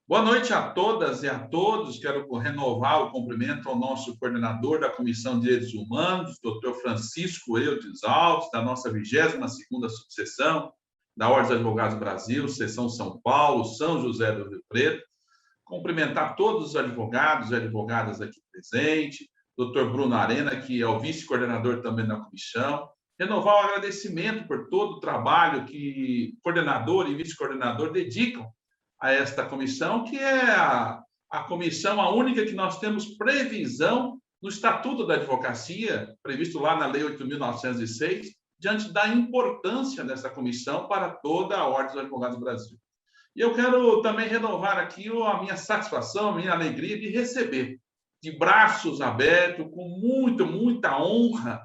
Boa noite a todas e a todos. Quero renovar o cumprimento ao nosso coordenador da Comissão de Direitos Humanos, doutor Francisco Eudes Alves, da nossa 22ª subseção da Ordem dos Advogados do Brasil, seção São Paulo, São José do Rio Preto. Cumprimentar todos os advogados e advogadas aqui presentes, doutor Bruno Arena, que é o vice-coordenador também da comissão. Renovar o agradecimento por todo o trabalho que coordenador e vice-coordenador dedicam a esta comissão, que é a comissão, a única que nós temos previsão no Estatuto da Advocacia, previsto lá na Lei 8.906, diante da importância dessa comissão para toda a Ordem dos Advogados do Brasil. E eu quero também renovar aqui a minha satisfação, a minha alegria de receber, de braços abertos, com muita honra,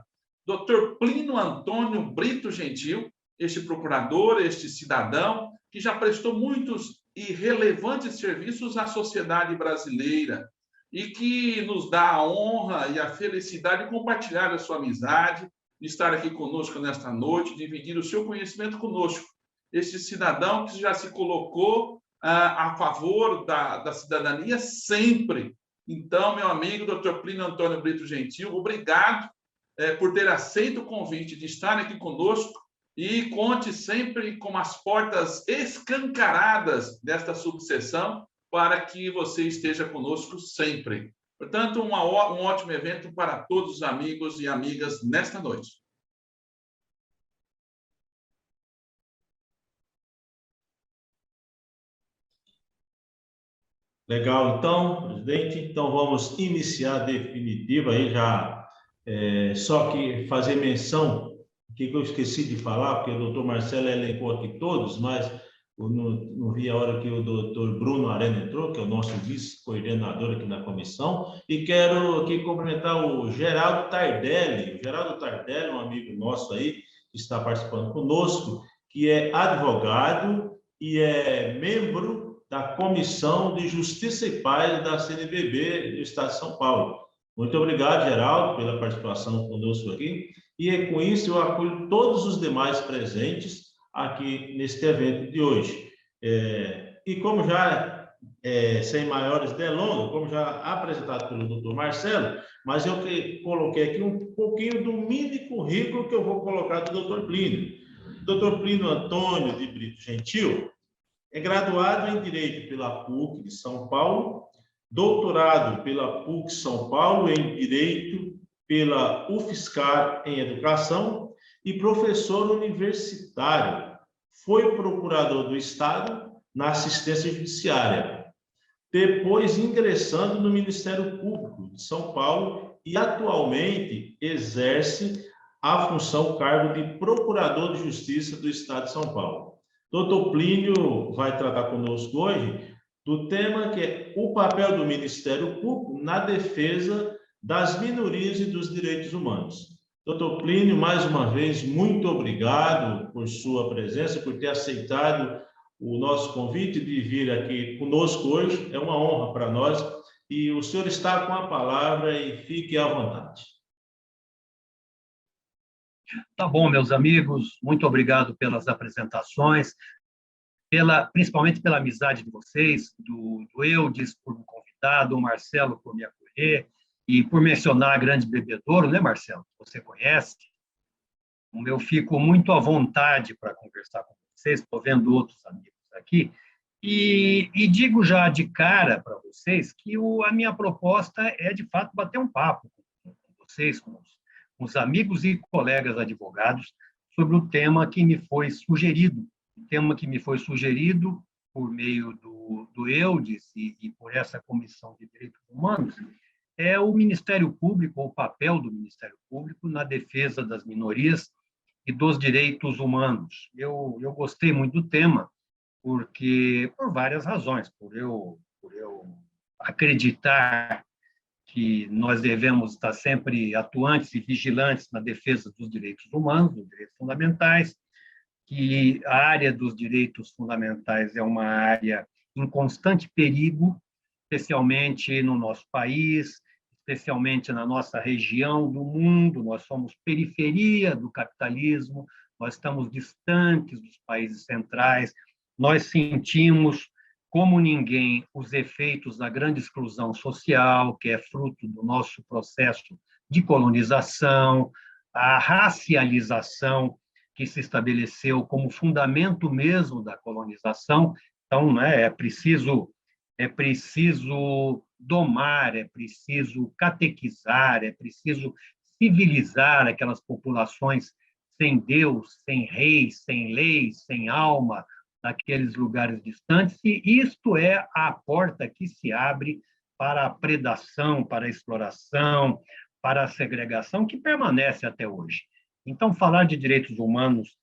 Dr. Plínio Antônio Brito Gentil, este procurador, este cidadão, que já prestou muitos e relevantes serviços à sociedade brasileira e que nos dá a honra e a felicidade de compartilhar a sua amizade, de estar aqui conosco nesta noite, dividir o seu conhecimento conosco. Este cidadão que já se colocou a favor da cidadania sempre. Então, meu amigo, Dr. Plínio Antônio Brito Gentil, obrigado por ter aceito o convite de estar aqui conosco e conte sempre com as portas escancaradas desta subseção para que você esteja conosco sempre. Portanto, um ótimo evento para todos os amigos e amigas nesta noite. Legal, então, presidente. Então, vamos iniciar a definitiva aí já. Só que fazer menção, que eu esqueci de falar, porque o doutor Marcelo elencou aqui todos, mas eu não vi a hora que o doutor Bruno Arena entrou, que é o nosso vice-coordenador aqui na comissão, e quero aqui cumprimentar o Geraldo Tardelli. O Geraldo Tardelli, um amigo nosso aí, que está participando conosco, que é advogado e é membro da Comissão de Justiça e Paz da CNBB do Estado de São Paulo. Muito obrigado, Geraldo, pela participação conosco aqui. E com isso eu acolho todos os demais presentes aqui neste evento de hoje. E como já, sem maiores delongas, como já apresentado pelo doutor Marcelo, mas eu coloquei aqui um pouquinho do mini currículo que eu vou colocar do doutor Plínio. Doutor Plínio Antônio de Brito Gentil é graduado em Direito pela PUC de São Paulo, doutorado pela PUC São Paulo em Direito pela UFSCar em Educação e professor universitário. Foi procurador do Estado na assistência judiciária, depois ingressando no Ministério Público de São Paulo e atualmente exerce a função cargo de Procurador de Justiça do Estado de São Paulo. Doutor Plínio vai tratar conosco hoje do tema que é o papel do Ministério Público na defesa das minorias e dos direitos humanos. Doutor Plínio, mais uma vez, muito obrigado por sua presença, por ter aceitado o nosso convite de vir aqui conosco hoje. É uma honra para nós e o senhor está com a palavra e fique à vontade. Tá bom, meus amigos, muito obrigado pelas apresentações, principalmente pela amizade de vocês, do Eudes por me convidar, do Marcelo por me acolher, e por mencionar a Grande Bebedouro, né, Marcelo? Você conhece? Eu fico muito à vontade para conversar com vocês, estou vendo outros amigos aqui, e digo já de cara para vocês que a minha proposta é, de fato, bater um papo com vocês, com os amigos e colegas advogados, sobre o tema que me foi sugerido, por meio do Eudes e por essa Comissão de Direitos Humanos, é o Ministério Público, o papel do Ministério Público na defesa das minorias e dos direitos humanos. Eu gostei muito do tema, porque por várias razões, por eu acreditar que nós devemos estar sempre atuantes e vigilantes na defesa dos direitos humanos, dos direitos fundamentais, que a área dos direitos fundamentais é uma área em constante perigo, especialmente no nosso país, especialmente na nossa região do mundo. Nós somos periferia do capitalismo, nós estamos distantes dos países centrais, nós sentimos como ninguém, os efeitos da grande exclusão social, que é fruto do nosso processo de colonização, a racialização que se estabeleceu como fundamento mesmo da colonização. Então, né, é preciso domar, é preciso catequizar, é preciso civilizar aquelas populações sem Deus, sem reis, sem leis, sem alma, naqueles lugares distantes, e isto é a porta que se abre para a predação, para a exploração, para a segregação, que permanece até hoje. Então, falar de direitos humanos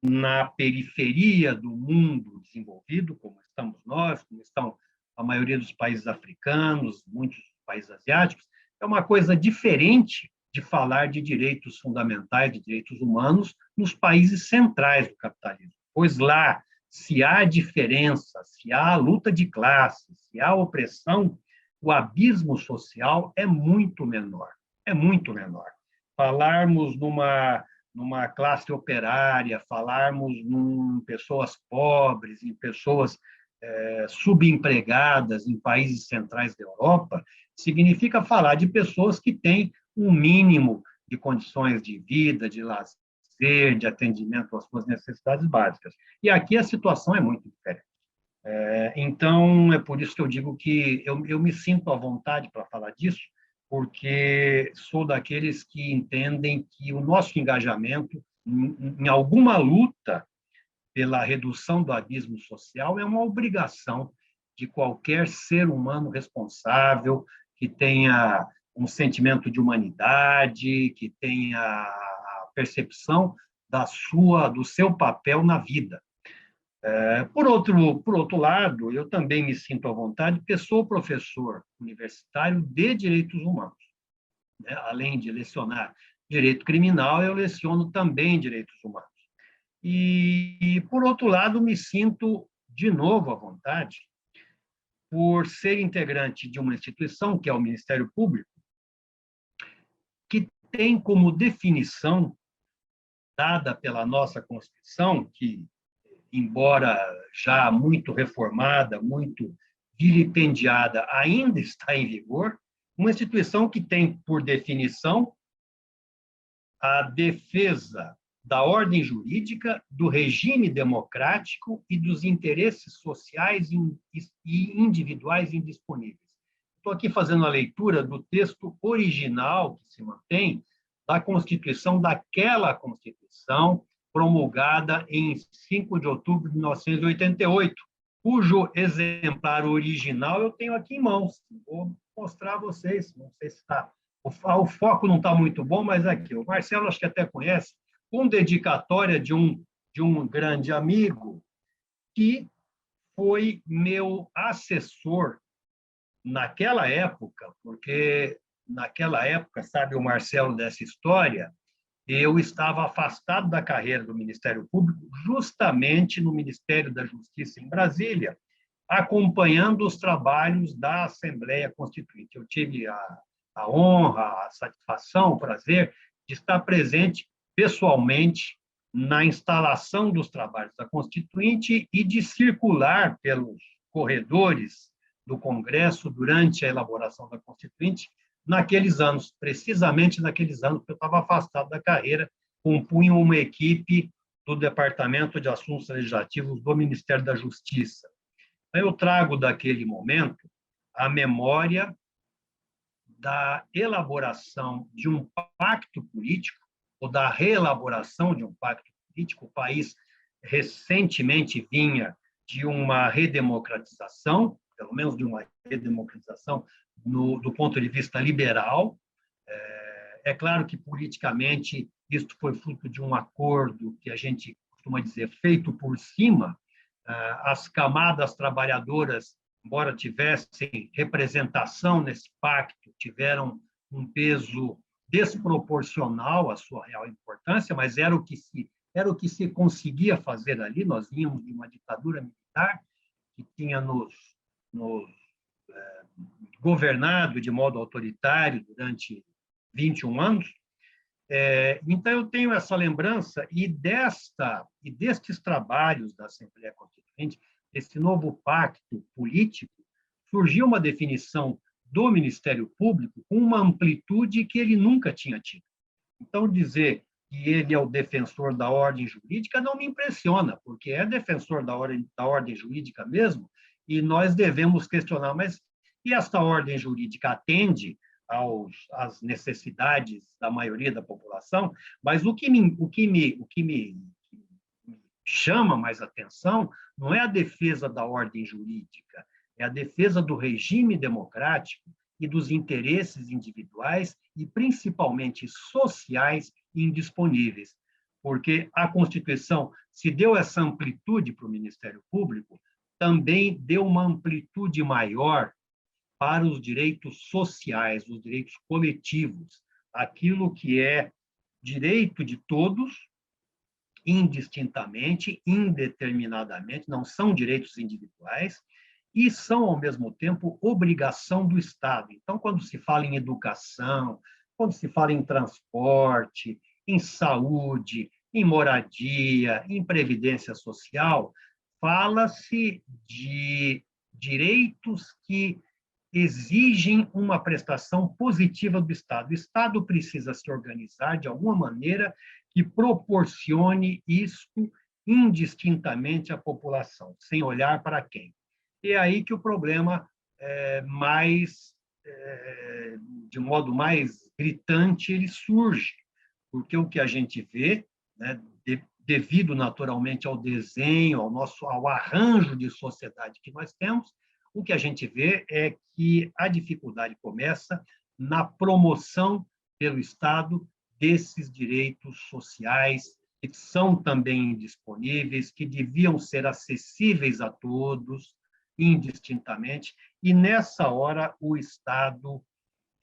na periferia do mundo desenvolvido, como estamos nós, como estão a maioria dos países africanos, muitos países asiáticos, é uma coisa diferente de falar de direitos fundamentais, de direitos humanos, nos países centrais do capitalismo. Pois lá, se há diferença, se há luta de classes, se há opressão, o abismo social é muito menor. É muito menor. Falarmos numa classe operária, falarmos em pessoas pobres, em pessoas subempregadas em países centrais da Europa, significa falar de pessoas que têm um mínimo de condições de vida, de lazer, de atendimento às suas necessidades básicas. E aqui a situação é muito diferente. Então, é por isso que eu digo que eu me sinto à vontade para falar disso, porque sou daqueles que entendem que o nosso engajamento em alguma luta pela redução do abismo social é uma obrigação de qualquer ser humano responsável, que tenha um sentimento de humanidade, que tenha a percepção do seu papel na vida. Por outro lado, eu também me sinto à vontade, porque sou professor universitário de direitos humanos. Né? Além de lecionar direito criminal, eu leciono também direitos humanos. E, por outro lado, me sinto, de novo, à vontade, por ser integrante de uma instituição, que é o Ministério Público, que tem como definição, dada pela nossa Constituição, que, embora já muito reformada, muito vilipendiada, ainda está em vigor, uma instituição que tem, por definição, a defesa da ordem jurídica, do regime democrático e dos interesses sociais e individuais indisponíveis. Estou aqui fazendo a leitura do texto original que se mantém da Constituição, daquela Constituição promulgada em 5 de outubro de 1988, cujo exemplar original eu tenho aqui em mãos. Vou mostrar a vocês, não sei se está... O foco não está muito bom, mas aqui. O Marcelo acho que até conhece, com dedicatória de um grande amigo que foi meu assessor naquela época, porque naquela época, sabe o Marcelo dessa história, eu estava afastado da carreira do Ministério Público, justamente no Ministério da Justiça em Brasília, acompanhando os trabalhos da Assembleia Constituinte. Eu tive a honra, a satisfação, o prazer de estar presente pessoalmente na instalação dos trabalhos da Constituinte e de circular pelos corredores do Congresso durante a elaboração da Constituinte, naqueles anos, precisamente naqueles anos que eu estava afastado da carreira, compunha uma equipe do Departamento de Assuntos Legislativos do Ministério da Justiça. Eu trago daquele momento a memória da elaboração de um pacto político, ou da reelaboração de um pacto político. O país recentemente vinha de uma redemocratização, pelo menos de uma redemocratização do ponto de vista liberal. É claro que, politicamente, isso foi fruto de um acordo que a gente costuma dizer feito por cima. As camadas trabalhadoras, embora tivessem representação nesse pacto, tiveram um peso desproporcional à sua real importância, mas era o que se conseguia fazer ali. Nós vínhamos de uma ditadura militar que tinha nos governado de modo autoritário durante 21 anos. Então, eu tenho essa lembrança, e destes trabalhos da Assembleia Constituinte, desse novo pacto político, surgiu uma definição do Ministério Público com uma amplitude que ele nunca tinha tido. Então, dizer que ele é o defensor da ordem jurídica não me impressiona, porque é defensor da ordem jurídica mesmo, e nós devemos questionar, mas e esta ordem jurídica atende às necessidades da maioria da população? Mas o que me chama mais atenção não é a defesa da ordem jurídica, é a defesa do regime democrático e dos interesses individuais e, principalmente, sociais indisponíveis. Porque a Constituição, se deu essa amplitude para o Ministério Público, também deu uma amplitude maior para os direitos sociais, os direitos coletivos, aquilo que é direito de todos, indistintamente, indeterminadamente, não são direitos individuais, e são, ao mesmo tempo, obrigação do Estado. Então, quando se fala em educação, quando se fala em transporte, em saúde, em moradia, em previdência social, fala-se de direitos que exigem uma prestação positiva do Estado. O Estado precisa se organizar de alguma maneira que proporcione isso indistintamente à população, sem olhar para quem. E é aí que o problema de modo mais gritante, ele surge, porque o que a gente vê, né, devido naturalmente ao desenho, ao arranjo de sociedade que nós temos, o que a gente vê é que a dificuldade começa na promoção pelo Estado desses direitos sociais, que são também indisponíveis, que deviam ser acessíveis a todos, indistintamente, e nessa hora o Estado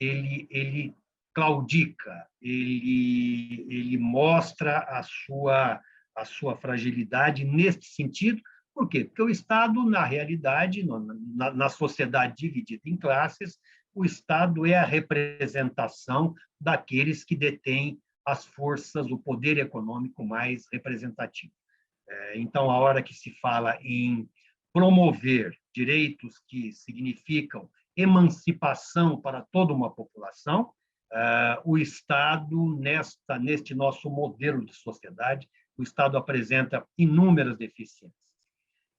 ele claudica, ele mostra a sua fragilidade neste sentido. Por quê? Porque o Estado, na realidade, na sociedade dividida em classes, o Estado é a representação daqueles que detêm as forças, o poder econômico mais representativo. Então, a hora que se fala em promover direitos que significam emancipação para toda uma população, o Estado, neste nosso modelo de sociedade, o Estado apresenta inúmeras deficiências.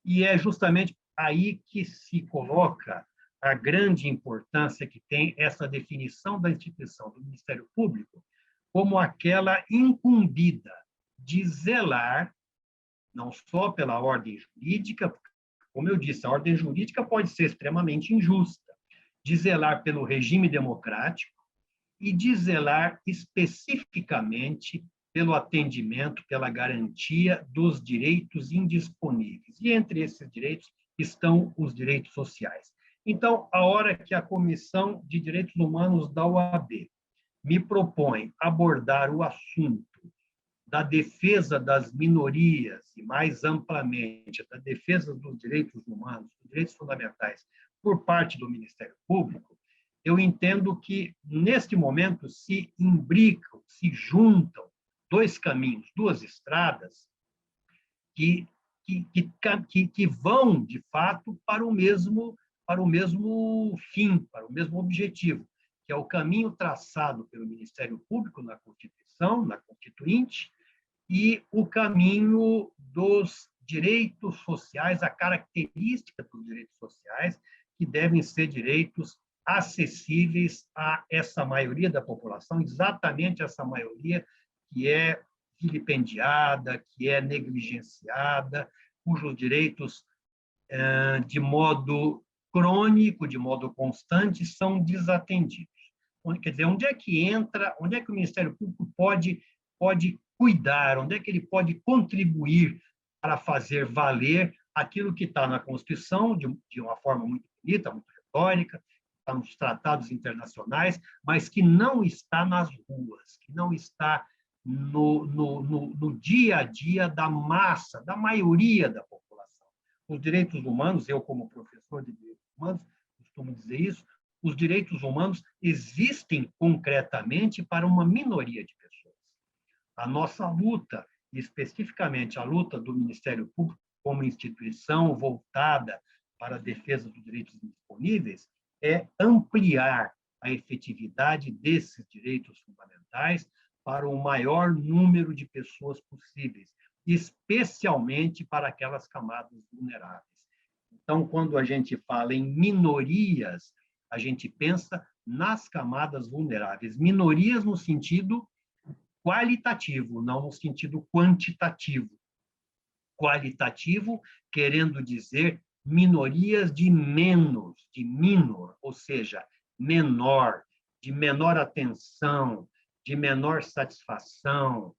E é justamente aí que se coloca a grande importância que tem essa definição da instituição do Ministério Público como aquela incumbida de zelar, não só pela ordem jurídica, como eu disse, a ordem jurídica pode ser extremamente injusta, de zelar pelo regime democrático e de zelar especificamente pelo atendimento, pela garantia dos direitos indisponíveis. E entre esses direitos estão os direitos sociais. Então, a hora que a Comissão de Direitos Humanos da OAB me propõe abordar o assunto da defesa das minorias e, mais amplamente, da defesa dos direitos humanos, dos direitos fundamentais, por parte do Ministério Público, eu entendo que, neste momento, se imbricam, se juntam dois caminhos, duas estradas que vão, de fato, para o mesmo fim, para o mesmo objetivo, que é o caminho traçado pelo Ministério Público na Constituição, na Constituinte, e o caminho dos direitos sociais, a característica dos direitos sociais, que devem ser direitos acessíveis a essa maioria da população, exatamente essa maioria que é vilipendiada, que é negligenciada, cujos direitos, de modo crônico, de modo constante, são desatendidos. Quer dizer, onde é que o Ministério Público pode cuidar, onde é que ele pode contribuir para fazer valer aquilo que está na Constituição, de uma forma muito bonita, muito retórica, está nos tratados internacionais, mas que não está nas ruas, que não está no dia a dia da massa, da maioria da população. Os direitos humanos, eu como professor de direitos humanos, costumo dizer isso, os direitos humanos existem concretamente para uma minoria de pessoas. A nossa luta, especificamente a luta do Ministério Público como instituição voltada para a defesa dos direitos indisponíveis, é ampliar a efetividade desses direitos fundamentais para o maior número de pessoas possíveis, especialmente para aquelas camadas vulneráveis. Então, quando a gente fala em minorias, a gente pensa nas camadas vulneráveis. Minorias no sentido qualitativo, não no sentido quantitativo. Qualitativo, querendo dizer minorias de menos, de minor, ou seja, menor, de menor atenção, de menor satisfação,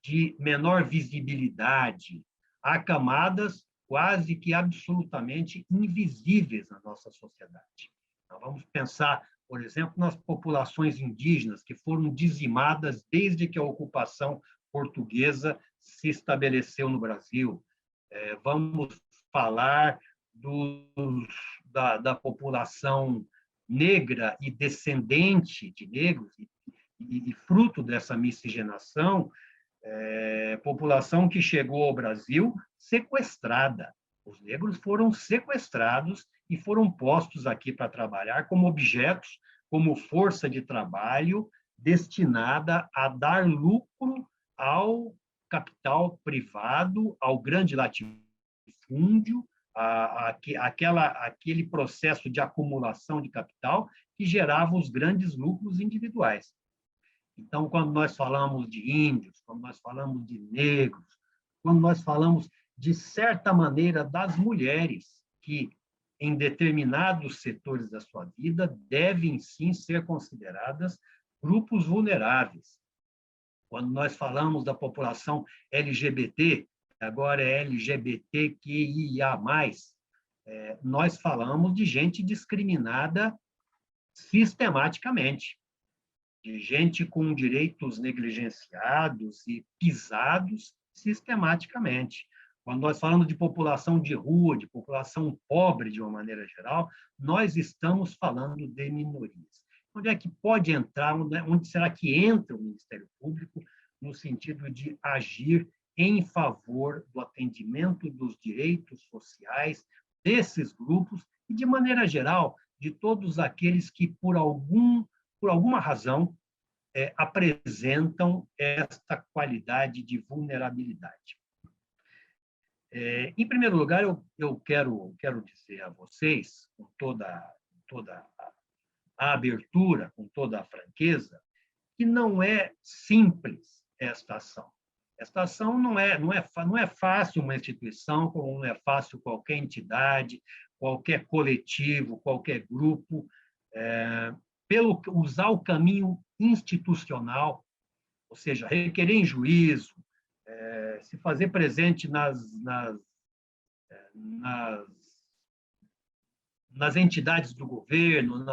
de menor visibilidade. Há camadas quase que absolutamente invisíveis na nossa sociedade. Então, vamos pensar, por exemplo, nas populações indígenas que foram dizimadas desde que a ocupação portuguesa se estabeleceu no Brasil. Vamos falar da população negra e descendente de negros, e fruto dessa miscigenação, população que chegou ao Brasil sequestrada. Os negros foram sequestrados e foram postos aqui para trabalhar como objetos, como força de trabalho destinada a dar lucro ao capital privado, ao grande latifúndio, aquele processo de acumulação de capital que gerava os grandes lucros individuais. Então, quando nós falamos de índios, quando nós falamos de negros, quando nós falamos, de certa maneira, das mulheres, que, em determinados setores da sua vida, devem, sim, ser consideradas grupos vulneráveis. Quando nós falamos da população LGBT, agora é LGBTQIA+, nós falamos de gente discriminada sistematicamente, de gente com direitos negligenciados e pisados sistematicamente. Quando nós falamos de população de rua, de população pobre de uma maneira geral, nós estamos falando de minorias. Onde é que pode entrar, onde será que entra o Ministério Público no sentido de agir em favor do atendimento dos direitos sociais desses grupos e, de maneira geral, de todos aqueles que, por alguma razão, apresentam esta qualidade de vulnerabilidade. Em primeiro lugar, eu quero dizer a vocês, com toda a abertura, com toda a franqueza, que não é simples esta ação. Esta ação não é fácil uma instituição, como não é fácil qualquer entidade, qualquer coletivo, qualquer grupo, pelo usar o caminho institucional, ou seja, requerer em juízo, se fazer presente nas entidades do governo,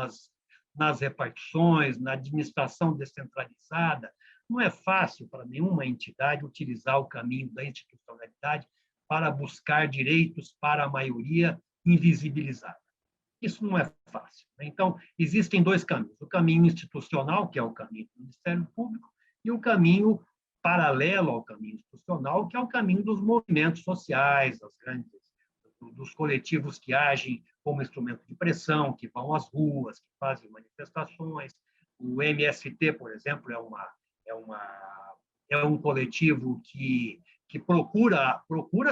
nas repartições, na administração descentralizada. Não é fácil para nenhuma entidade utilizar o caminho da institucionalidade para buscar direitos para a maioria invisibilizada. Isso não é fácil. Então, existem dois caminhos. O caminho institucional, que é o caminho do Ministério Público, e o caminho paralelo ao caminho institucional, que é o caminho dos movimentos sociais, dos coletivos que agem como instrumento de pressão, que vão às ruas, que fazem manifestações. O MST, por exemplo, é um coletivo que procura,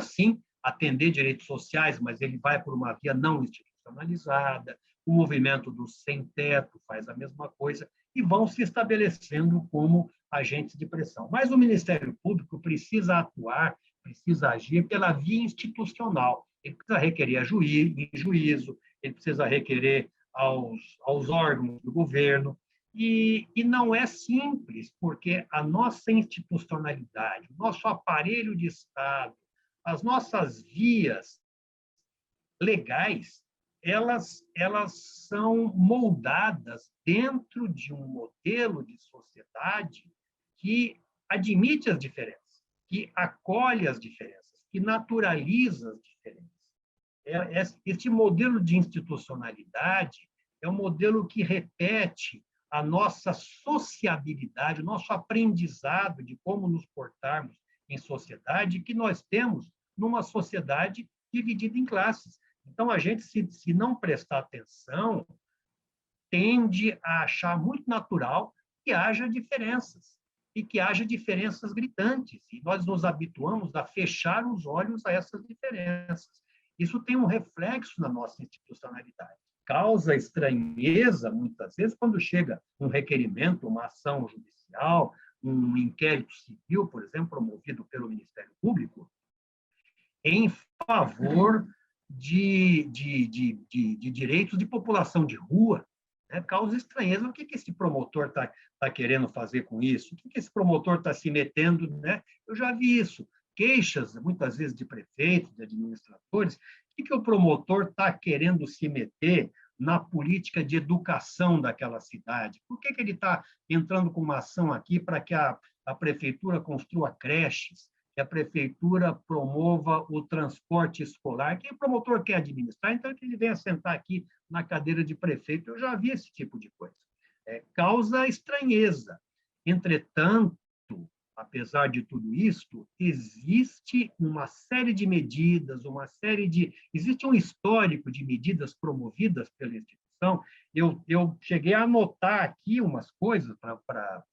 sim, atender direitos sociais, mas ele vai por uma via não institucionalizada. O movimento do sem-teto faz a mesma coisa e vão se estabelecendo como agentes de pressão. Mas o Ministério Público precisa atuar, precisa agir pela via institucional. Ele precisa requerer em juízo, ele precisa requerer aos órgãos do governo, e não é simples, porque a nossa institucionalidade, o nosso aparelho de Estado, as nossas vias legais, elas são moldadas dentro de um modelo de sociedade que admite as diferenças, que acolhe as diferenças, que naturaliza as diferenças. Este modelo de institucionalidade é um modelo que repete a nossa sociabilidade, o nosso aprendizado de como nos portarmos em sociedade, que nós temos numa sociedade dividida em classes. Então, a gente, se não prestar atenção, tende a achar muito natural que haja diferenças, e que haja diferenças gritantes, e nós nos habituamos a fechar os olhos a essas diferenças. Isso tem um reflexo na nossa institucionalidade. Causa estranheza, muitas vezes, quando chega um requerimento, uma ação judicial, um inquérito civil, por exemplo, promovido pelo Ministério Público, em favor de direitos de população de rua, né? Causa estranheza. O que esse promotor está querendo fazer com isso? O que esse promotor está se metendo? Né? Eu já vi isso. Queixas, muitas vezes, de prefeitos, de administradores. O que o promotor está querendo se meter na política de educação daquela cidade? Por que ele está entrando com uma ação aqui para que a prefeitura construa creches, que a prefeitura promova o transporte escolar? Quem o promotor quer administrar, então que ele venha sentar aqui na cadeira de prefeito. Eu já vi esse tipo de coisa. Causa estranheza. Entretanto, apesar de tudo isto, existe uma série de medidas, existe um histórico de medidas promovidas pela instituição. Eu cheguei a anotar aqui umas coisas para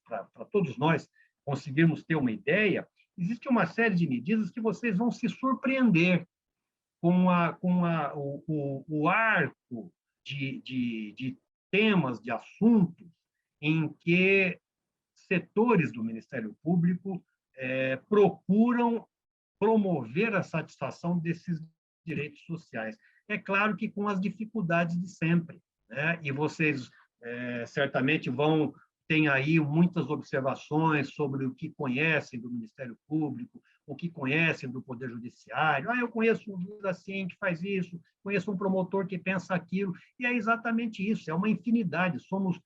todos nós conseguirmos ter uma ideia. Existe uma série de medidas que vocês vão se surpreender com o arco de temas, de assuntos em que setores do Ministério Público procuram promover a satisfação desses direitos sociais. É claro que com as dificuldades de sempre, né? E vocês certamente tem aí muitas observações sobre o que conhecem do Ministério Público, o que conhecem do Poder Judiciário. Eu conheço um juiz assim que faz isso, conheço um promotor que pensa aquilo, e é exatamente isso, é uma infinidade. Somos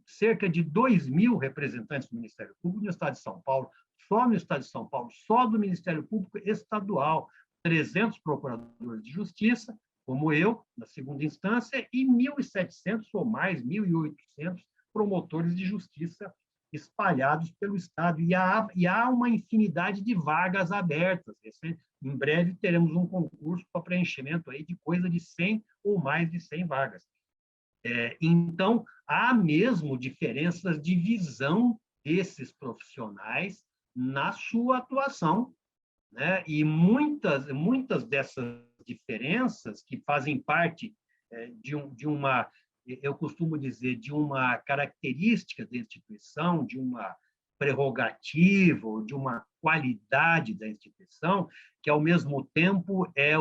cerca de 2.000 representantes do Ministério Público no Estado de São Paulo, só no Estado de São Paulo, só do Ministério Público Estadual, 300 procuradores de justiça, como eu, na segunda instância, e 1.700 ou mais, 1.800 promotores de justiça espalhados pelo Estado. E há uma infinidade de vagas abertas. Em breve teremos um concurso para preenchimento aí de coisa de 100 ou mais de 100 vagas. Então, há mesmo diferenças de visão desses profissionais na sua atuação, né? E muitas dessas diferenças que fazem parte de uma, eu costumo dizer, de uma característica da instituição, de uma prerrogativa, ou de uma qualidade da instituição, que ao mesmo tempo é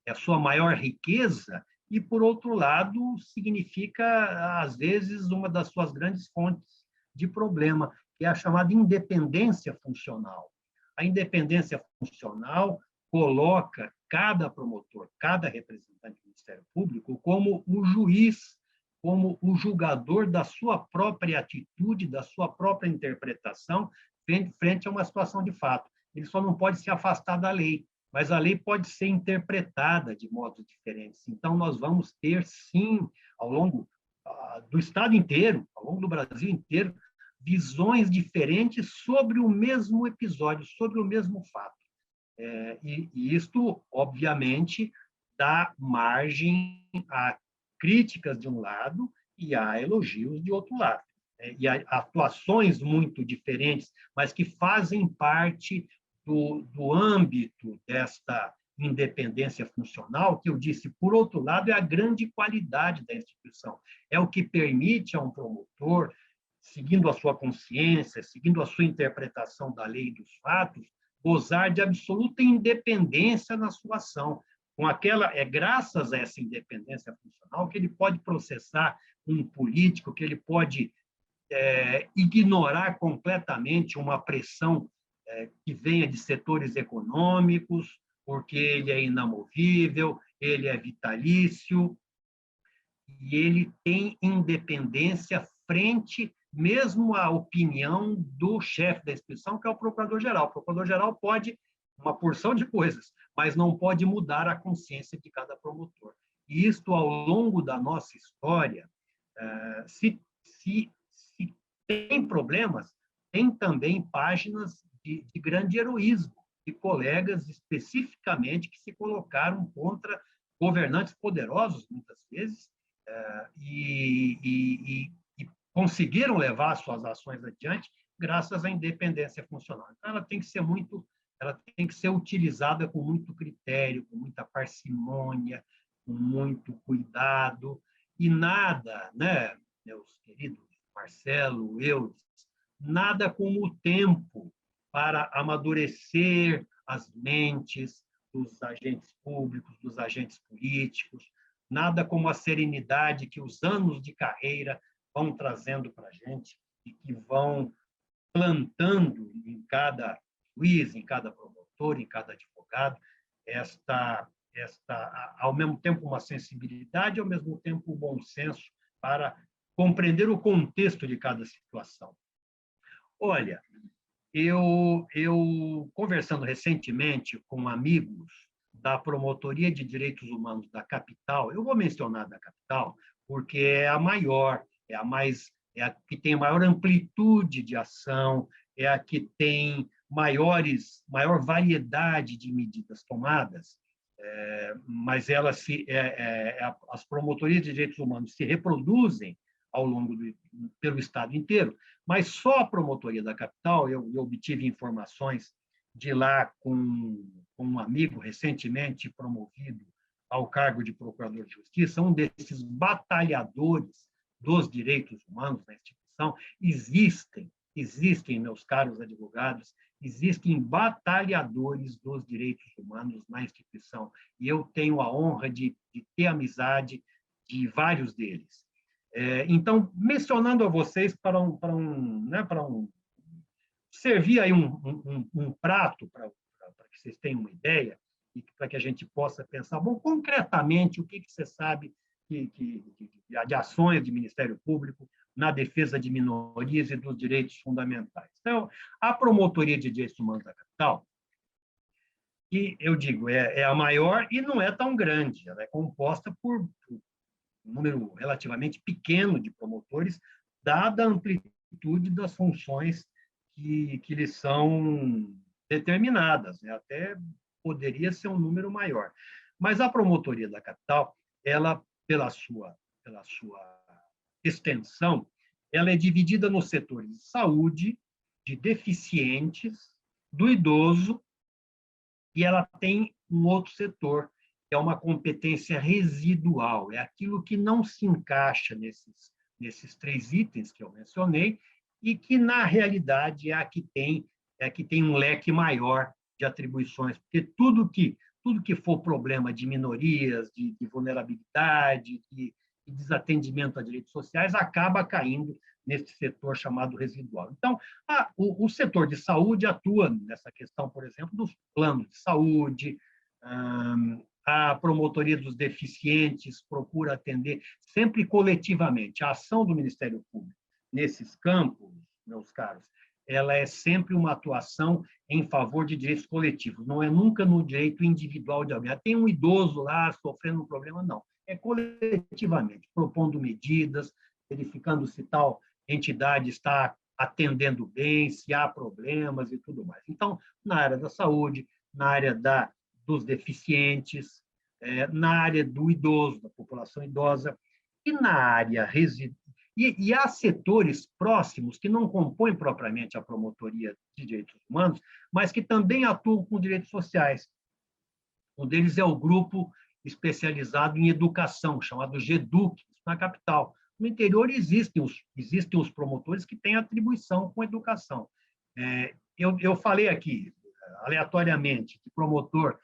a sua maior riqueza, e, por outro lado, significa, às vezes, uma das suas grandes fontes de problema, que é a chamada independência funcional. A independência funcional coloca cada promotor, cada representante do Ministério Público como o juiz, como o julgador da sua própria atitude, da sua própria interpretação frente a uma situação de fato. Ele só não pode se afastar da lei, mas a lei pode ser interpretada de modos diferentes. Então, nós vamos ter, sim, ao longo do Estado inteiro, ao longo do Brasil inteiro, visões diferentes sobre o mesmo episódio, sobre o mesmo fato. E isto, obviamente, dá margem a críticas de um lado e a elogios de outro lado. E a atuações muito diferentes, mas que fazem parte do âmbito desta independência funcional, que eu disse, por outro lado, é a grande qualidade da instituição. É o que permite a um promotor, seguindo a sua consciência, seguindo a sua interpretação da lei e dos fatos, gozar de absoluta independência na sua ação. É graças a essa independência funcional que ele pode processar um político, que ele pode ignorar completamente uma pressão que venha de setores econômicos, porque ele é inamovível, ele é vitalício, e ele tem independência frente mesmo à opinião do chefe da instituição, que é o procurador-geral. O procurador-geral pode uma porção de coisas, mas não pode mudar a consciência de cada promotor. E isto, ao longo da nossa história, se tem problemas, tem também páginas de grande heroísmo, de colegas especificamente que se colocaram contra governantes poderosos, muitas vezes, e conseguiram levar suas ações adiante graças à independência funcional. Então, ela tem que ser utilizada com muito critério, com muita parcimônia, com muito cuidado, e nada, né, meus queridos Marcelo, Eudes, nada como o tempo para amadurecer as mentes dos agentes públicos, dos agentes políticos, nada como a serenidade que os anos de carreira vão trazendo para a gente e que vão plantando em cada juiz, em cada promotor, em cada advogado, ao mesmo tempo, uma sensibilidade, ao mesmo tempo, um bom senso para compreender o contexto de cada situação. Olha, eu conversando recentemente com amigos da Promotoria de Direitos Humanos da capital, eu vou mencionar da capital, porque é a maior, é a que tem maior amplitude de ação, é a que tem maior variedade de medidas tomadas, mas as promotorias de direitos humanos se reproduzem ao longo pelo estado inteiro, mas só a promotoria da capital, eu obtive informações de lá com um amigo recentemente promovido ao cargo de procurador de justiça, um desses batalhadores dos direitos humanos na instituição. Existem, meus caros advogados, existem batalhadores dos direitos humanos na instituição, e eu tenho a honra de ter amizade de vários deles. Então, mencionando a vocês para servir aí um prato para que vocês tenham uma ideia e para que a gente possa pensar, bom, concretamente, o que você sabe de ações de Ministério Público na defesa de minorias e dos direitos fundamentais. Então, a Promotoria de Direitos Humanos da capital, e eu digo, é a maior e não é tão grande, ela é composta por um número relativamente pequeno de promotores, dada a amplitude das funções que lhes são determinadas, né? Até poderia ser um número maior. Mas a Promotoria da capital, ela, pela sua extensão, ela é dividida nos setores de saúde, de deficientes, do idoso, e ela tem um outro setor, que é uma competência residual, é aquilo que não se encaixa nesses 3 itens que eu mencionei, e que, na realidade, é a que tem um leque maior de atribuições, porque tudo que for problema de minorias, de vulnerabilidade, de desatendimento a direitos sociais, acaba caindo nesse setor chamado residual. Então, o setor de saúde atua nessa questão, por exemplo, dos planos de saúde, a promotoria dos deficientes procura atender sempre coletivamente. A ação do Ministério Público nesses campos, meus caros, ela é sempre uma atuação em favor de direitos coletivos, não é nunca no direito individual de alguém. Tem um idoso lá sofrendo um problema, não. É coletivamente, propondo medidas, verificando se tal entidade está atendendo bem, se há problemas e tudo mais. Então, na área da saúde, na área dos deficientes, na área do idoso, da população idosa, e na área residual. E há setores próximos que não compõem propriamente a promotoria de direitos humanos, mas que também atuam com direitos sociais. Um deles é o grupo especializado em educação, chamado GEDUC, na capital. No interior existem os promotores que têm atribuição com educação. Eu falei aqui, aleatoriamente, que promotor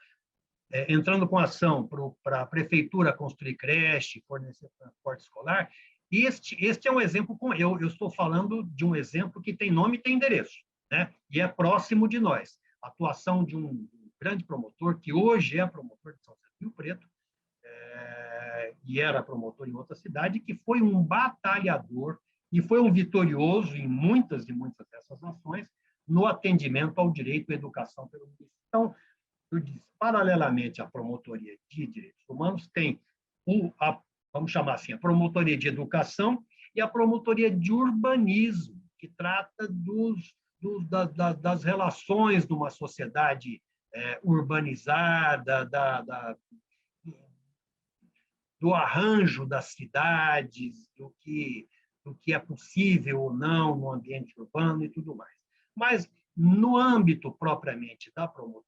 entrando com ação para a prefeitura construir creche, fornecer transporte escolar. Este é um exemplo, eu estou falando de um exemplo que tem nome e tem endereço, né? E é próximo de nós. A atuação de um grande promotor, que hoje é promotor de São José do Rio Preto, e era promotor em outra cidade, que foi um batalhador e foi um vitorioso em muitas dessas ações no atendimento ao direito à educação pelo município. Então, eu disse, paralelamente à promotoria de direitos humanos, tem vamos chamar assim, a promotoria de educação e a promotoria de urbanismo, que trata das relações de uma sociedade urbanizada, do arranjo das cidades, do que é possível ou não no ambiente urbano e tudo mais. Mas, no âmbito propriamente da promotoria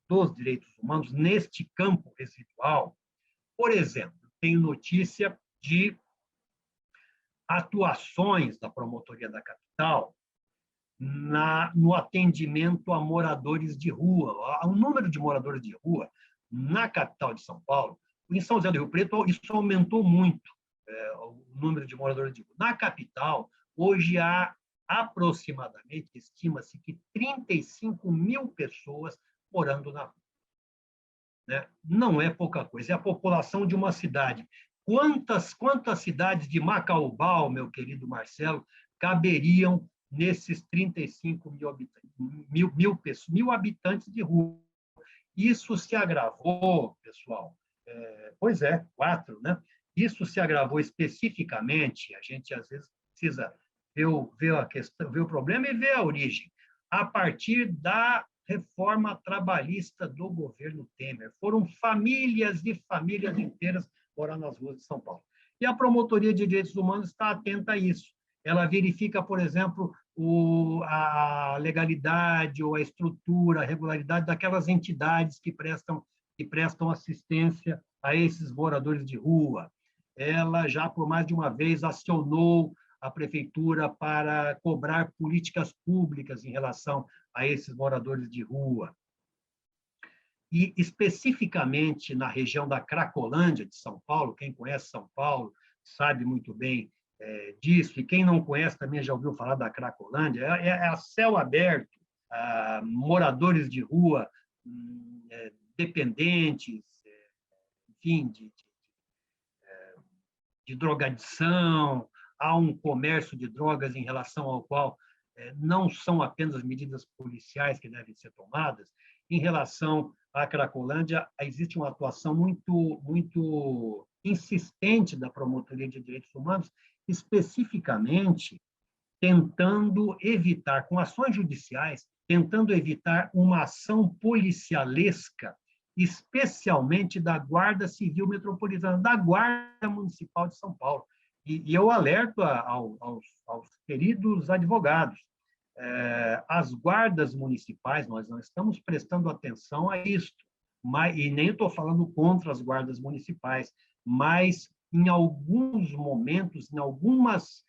dos direitos humanos, neste campo residual, por exemplo, tenho notícia de atuações da promotoria da capital no atendimento a moradores de rua. O número de moradores de rua na capital de São Paulo, em São José do Rio Preto, isso aumentou muito, o número de moradores de rua. Na capital, hoje há aproximadamente, estima-se que 35 mil pessoas morando na rua. Né? Não é pouca coisa, é a população de uma cidade. Quantas cidades de Macaubal, meu querido Marcelo, caberiam nesses 35 mil habitantes de rua? Isso se agravou, pessoal. Pois é, 4, né? Isso se agravou especificamente, a gente às vezes precisa ver a questão, ver o problema e ver a origem, a partir da reforma trabalhista do governo Temer. Foram famílias e famílias inteiras morar nas ruas de São Paulo. E a Promotoria de Direitos Humanos está atenta a isso. Ela verifica, por exemplo, a legalidade ou a estrutura, a regularidade daquelas entidades que prestam assistência a esses moradores de rua. Ela já, por mais de uma vez, acionou a prefeitura para cobrar políticas públicas em relação a esses moradores de rua. E, especificamente na região da Cracolândia de São Paulo, quem conhece São Paulo sabe muito bem disso, e quem não conhece também já ouviu falar da Cracolândia, é a céu aberto, moradores de rua, dependentes, enfim, de drogadição, há um comércio de drogas em relação ao qual não são apenas medidas policiais que devem ser tomadas. Em relação à Cracolândia, existe uma atuação muito insistente da Promotoria de Direitos Humanos, especificamente tentando evitar, com ações judiciais, tentando evitar uma ação policialesca, especialmente da Guarda Civil Metropolitana, da Guarda Municipal de São Paulo. E eu alerto aos queridos advogados, as guardas municipais, nós não estamos prestando atenção a isto, e nem estou falando contra as guardas municipais, mas em alguns momentos, em alguns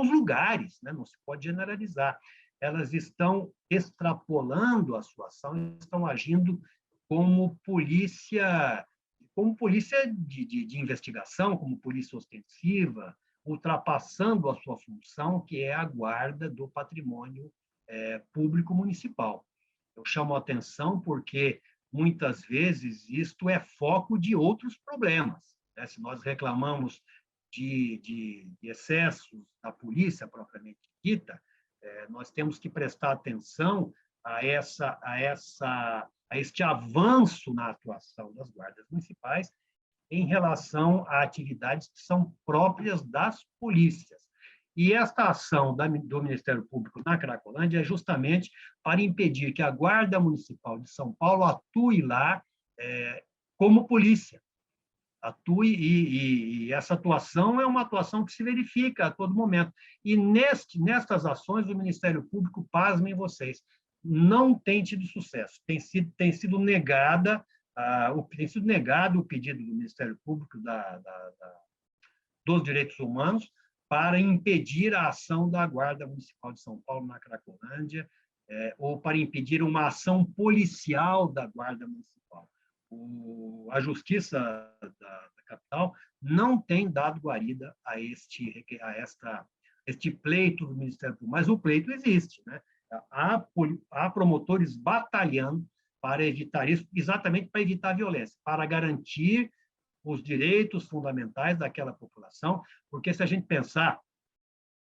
lugares, né, não se pode generalizar, elas estão extrapolando a sua ação, estão agindo como polícia de investigação, como polícia ostensiva, ultrapassando a sua função, que é a guarda do patrimônio público municipal. Eu chamo a atenção porque, muitas vezes, isto é foco de outros problemas. Né? Se nós reclamamos de excessos da polícia propriamente dita, nós temos que prestar atenção a este avanço na atuação das guardas municipais em relação a atividades que são próprias das polícias. E esta ação do Ministério Público na Cracolândia é justamente para impedir que a Guarda Municipal de São Paulo atue lá como polícia. Atue, e essa atuação é uma atuação que se verifica a todo momento. E nestas ações, o Ministério Público, pasmem vocês, não tem tido sucesso. Tem sido negado o pedido do Ministério Público dos Direitos Humanos para impedir a ação da Guarda Municipal de São Paulo na Cracolândia, ou para impedir uma ação policial da Guarda Municipal. A Justiça da capital não tem dado guarida a este pleito do Ministério Público, mas o pleito existe, né? Há promotores batalhando para evitar isso, exatamente para evitar a violência, para garantir os direitos fundamentais daquela população, porque se a gente pensar,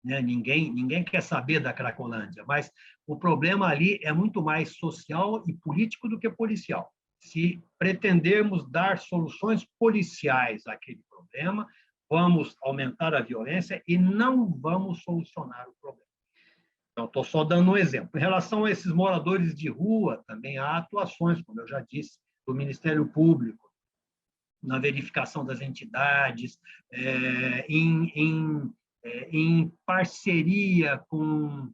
né, ninguém quer saber da Cracolândia, mas o problema ali é muito mais social e político do que policial. Se pretendermos dar soluções policiais àquele problema, vamos aumentar a violência e não vamos solucionar o problema. estou só dando um exemplo. Em relação a esses moradores de rua, também há atuações, como eu já disse, do Ministério Público, na verificação das entidades, em parceria com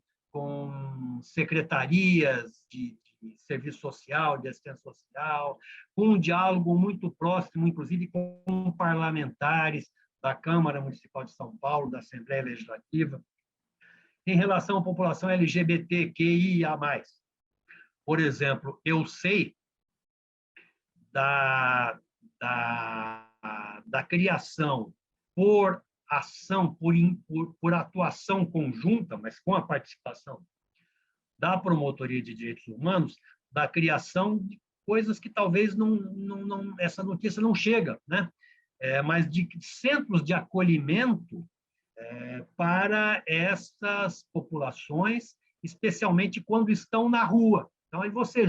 secretarias de serviço social, de assistência social, com um diálogo muito próximo, inclusive com parlamentares da Câmara Municipal de São Paulo, da Assembleia Legislativa, em relação à população LGBTQIA+. Por exemplo, eu sei da criação por ação, por atuação conjunta, mas com a participação da Promotoria de Direitos Humanos, da criação de coisas que talvez essa notícia não chega, né? Mas de centros de acolhimento para essas populações, especialmente quando estão na rua. Então, aí você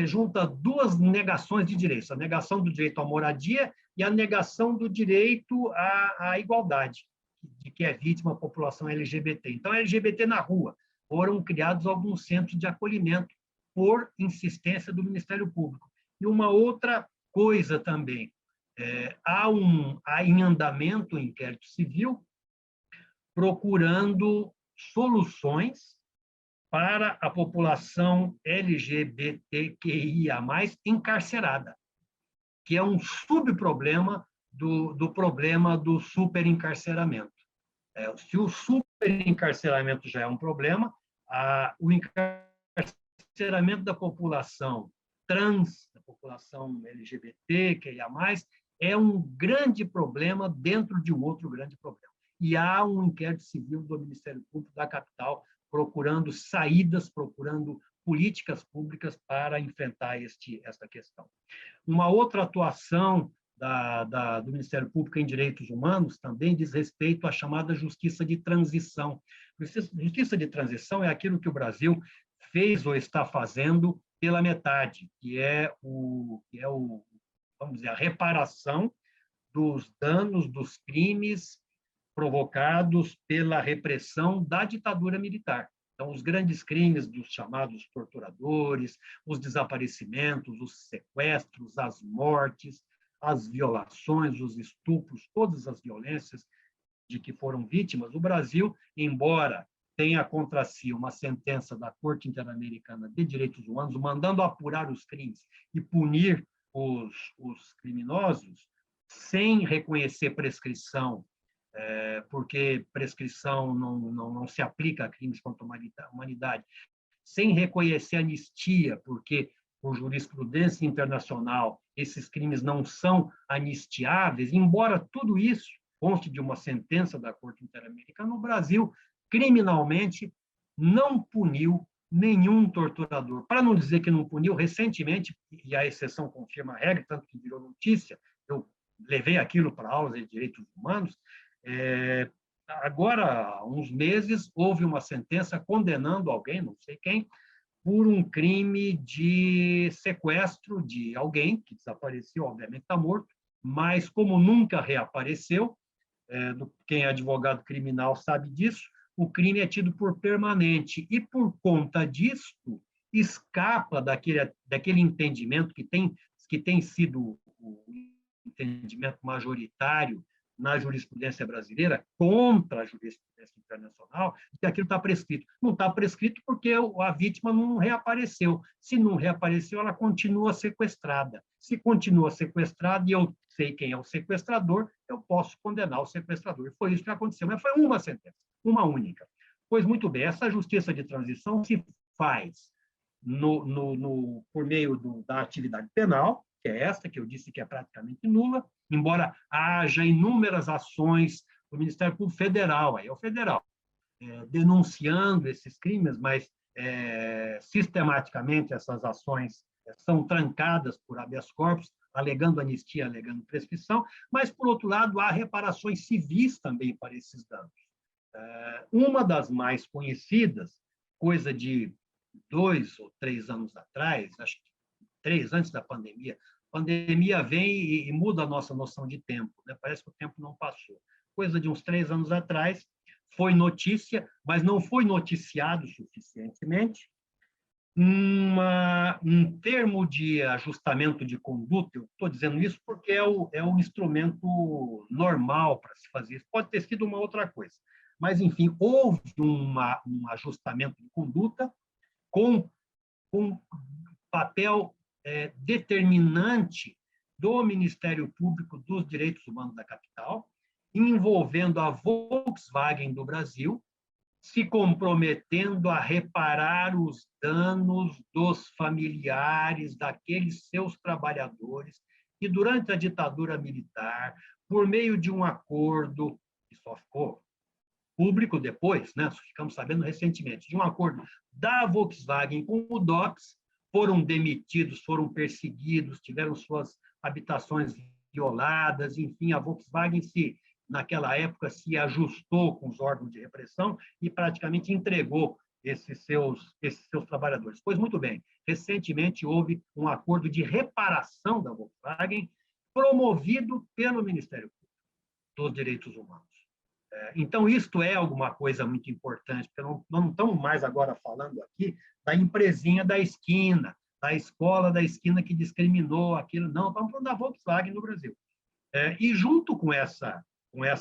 junta duas negações de direitos, a negação do direito à moradia e a negação do direito à igualdade, de que é vítima a população LGBT. Então, LGBT na rua. Foram criados alguns centros de acolhimento por insistência do Ministério Público. E uma outra coisa também, há em andamento o inquérito civil procurando soluções para a população LGBTQIA+, encarcerada, que é um subproblema do problema do superencarceramento. Se o superencarceramento já é um problema, o encarceramento da população trans, da população LGBTQIA+, é um grande problema dentro de um outro grande problema. E há um inquérito civil do Ministério Público da capital procurando saídas, procurando políticas públicas para enfrentar esta questão. Uma outra atuação do Ministério Público em Direitos Humanos também diz respeito à chamada justiça de transição. Justiça de transição é aquilo que o Brasil fez ou está fazendo pela metade, que é vamos dizer, a reparação dos danos, dos crimes provocados pela repressão da ditadura militar. Então, os grandes crimes dos chamados torturadores, os desaparecimentos, os sequestros, as mortes, as violações, os estupros, todas as violências de que foram vítimas, o Brasil, embora tenha contra si uma sentença da Corte Interamericana de Direitos Humanos, mandando apurar os crimes e punir os criminosos, sem reconhecer prescrição, porque prescrição não se aplica a crimes contra a humanidade, sem reconhecer anistia, porque, por jurisprudência internacional, esses crimes não são anistiáveis, embora tudo isso conste de uma sentença da Corte Interamericana, o Brasil, criminalmente, não puniu nenhum torturador. Para não dizer que não puniu, recentemente, e a exceção confirma a regra, tanto que virou notícia, eu levei aquilo para aulas de direitos humanos, agora, há uns meses, houve uma sentença condenando alguém, não sei quem, por um crime de sequestro de alguém que desapareceu, obviamente está morto, mas como nunca reapareceu, quem é advogado criminal sabe disso, o crime é tido por permanente e, por conta disso, escapa daquele entendimento que tem sido o entendimento majoritário na jurisprudência brasileira contra a jurisprudência internacional, de que aquilo está prescrito. Não está prescrito porque a vítima não reapareceu. Se não reapareceu, ela continua sequestrada. Se continua sequestrada e eu sei quem é o sequestrador, eu posso condenar o sequestrador. E foi isso que aconteceu. Mas foi uma sentença, uma única. Pois muito bem, essa justiça de transição se faz por meio da atividade penal, que é esta que eu disse que é praticamente nula, embora haja inúmeras ações do Ministério Público Federal, aí é o federal, denunciando esses crimes, mas sistematicamente essas ações são trancadas por habeas corpus, alegando anistia, alegando prescrição, mas, por outro lado, há reparações civis também para esses danos. Uma das mais conhecidas, coisa de 2 ou 3 anos atrás, acho que 3 antes da pandemia, a pandemia vem e muda a nossa noção de tempo, né? Parece que o tempo não passou. Coisa de uns 3 anos atrás, foi notícia, mas não foi noticiado suficientemente, um termo de ajustamento de conduta. Eu estou dizendo isso porque é o instrumento normal para se fazer isso. Pode ter sido uma outra coisa. Mas, enfim, houve um ajustamento de conduta com papel determinante do Ministério Público dos Direitos Humanos da capital, envolvendo a Volkswagen do Brasil, se comprometendo a reparar os danos dos familiares daqueles seus trabalhadores que, durante a ditadura militar, por meio de um acordo, que só ficou público depois, né? Ficamos sabendo recentemente, de um acordo da Volkswagen com o DOPS, foram demitidos, foram perseguidos, tiveram suas habitações violadas, enfim, a Volkswagen naquela época se ajustou com os órgãos de repressão e praticamente entregou esses seus trabalhadores. Pois muito bem, recentemente houve um acordo de reparação da Volkswagen promovido pelo Ministério Público dos Direitos Humanos. Então, isto é alguma coisa muito importante, porque não estamos mais agora falando aqui da empresinha da esquina, da escola da esquina que discriminou aquilo, não, estamos falando da Volkswagen no Brasil. E junto com essa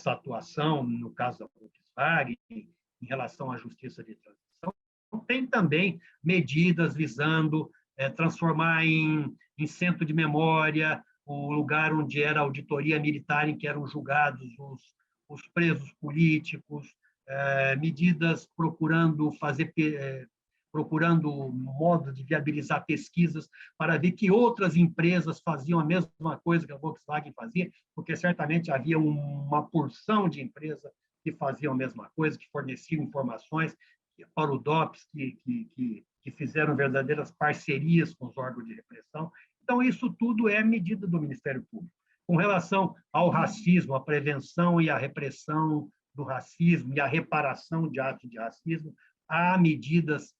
atuação, no caso da Volkswagen, em relação à justiça de transição, tem também medidas visando transformar em centro de memória o lugar onde era a auditoria militar, em que eram julgados os presos políticos, medidas procurando modo de viabilizar pesquisas para ver que outras empresas faziam a mesma coisa que a Volkswagen fazia, porque certamente havia uma porção de empresas que faziam a mesma coisa, que forneciam informações para o DOPS, que fizeram verdadeiras parcerias com os órgãos de repressão. Então, isso tudo é medida do Ministério Público. Com relação ao racismo, a prevenção e a repressão do racismo e a reparação de atos de racismo, há medidas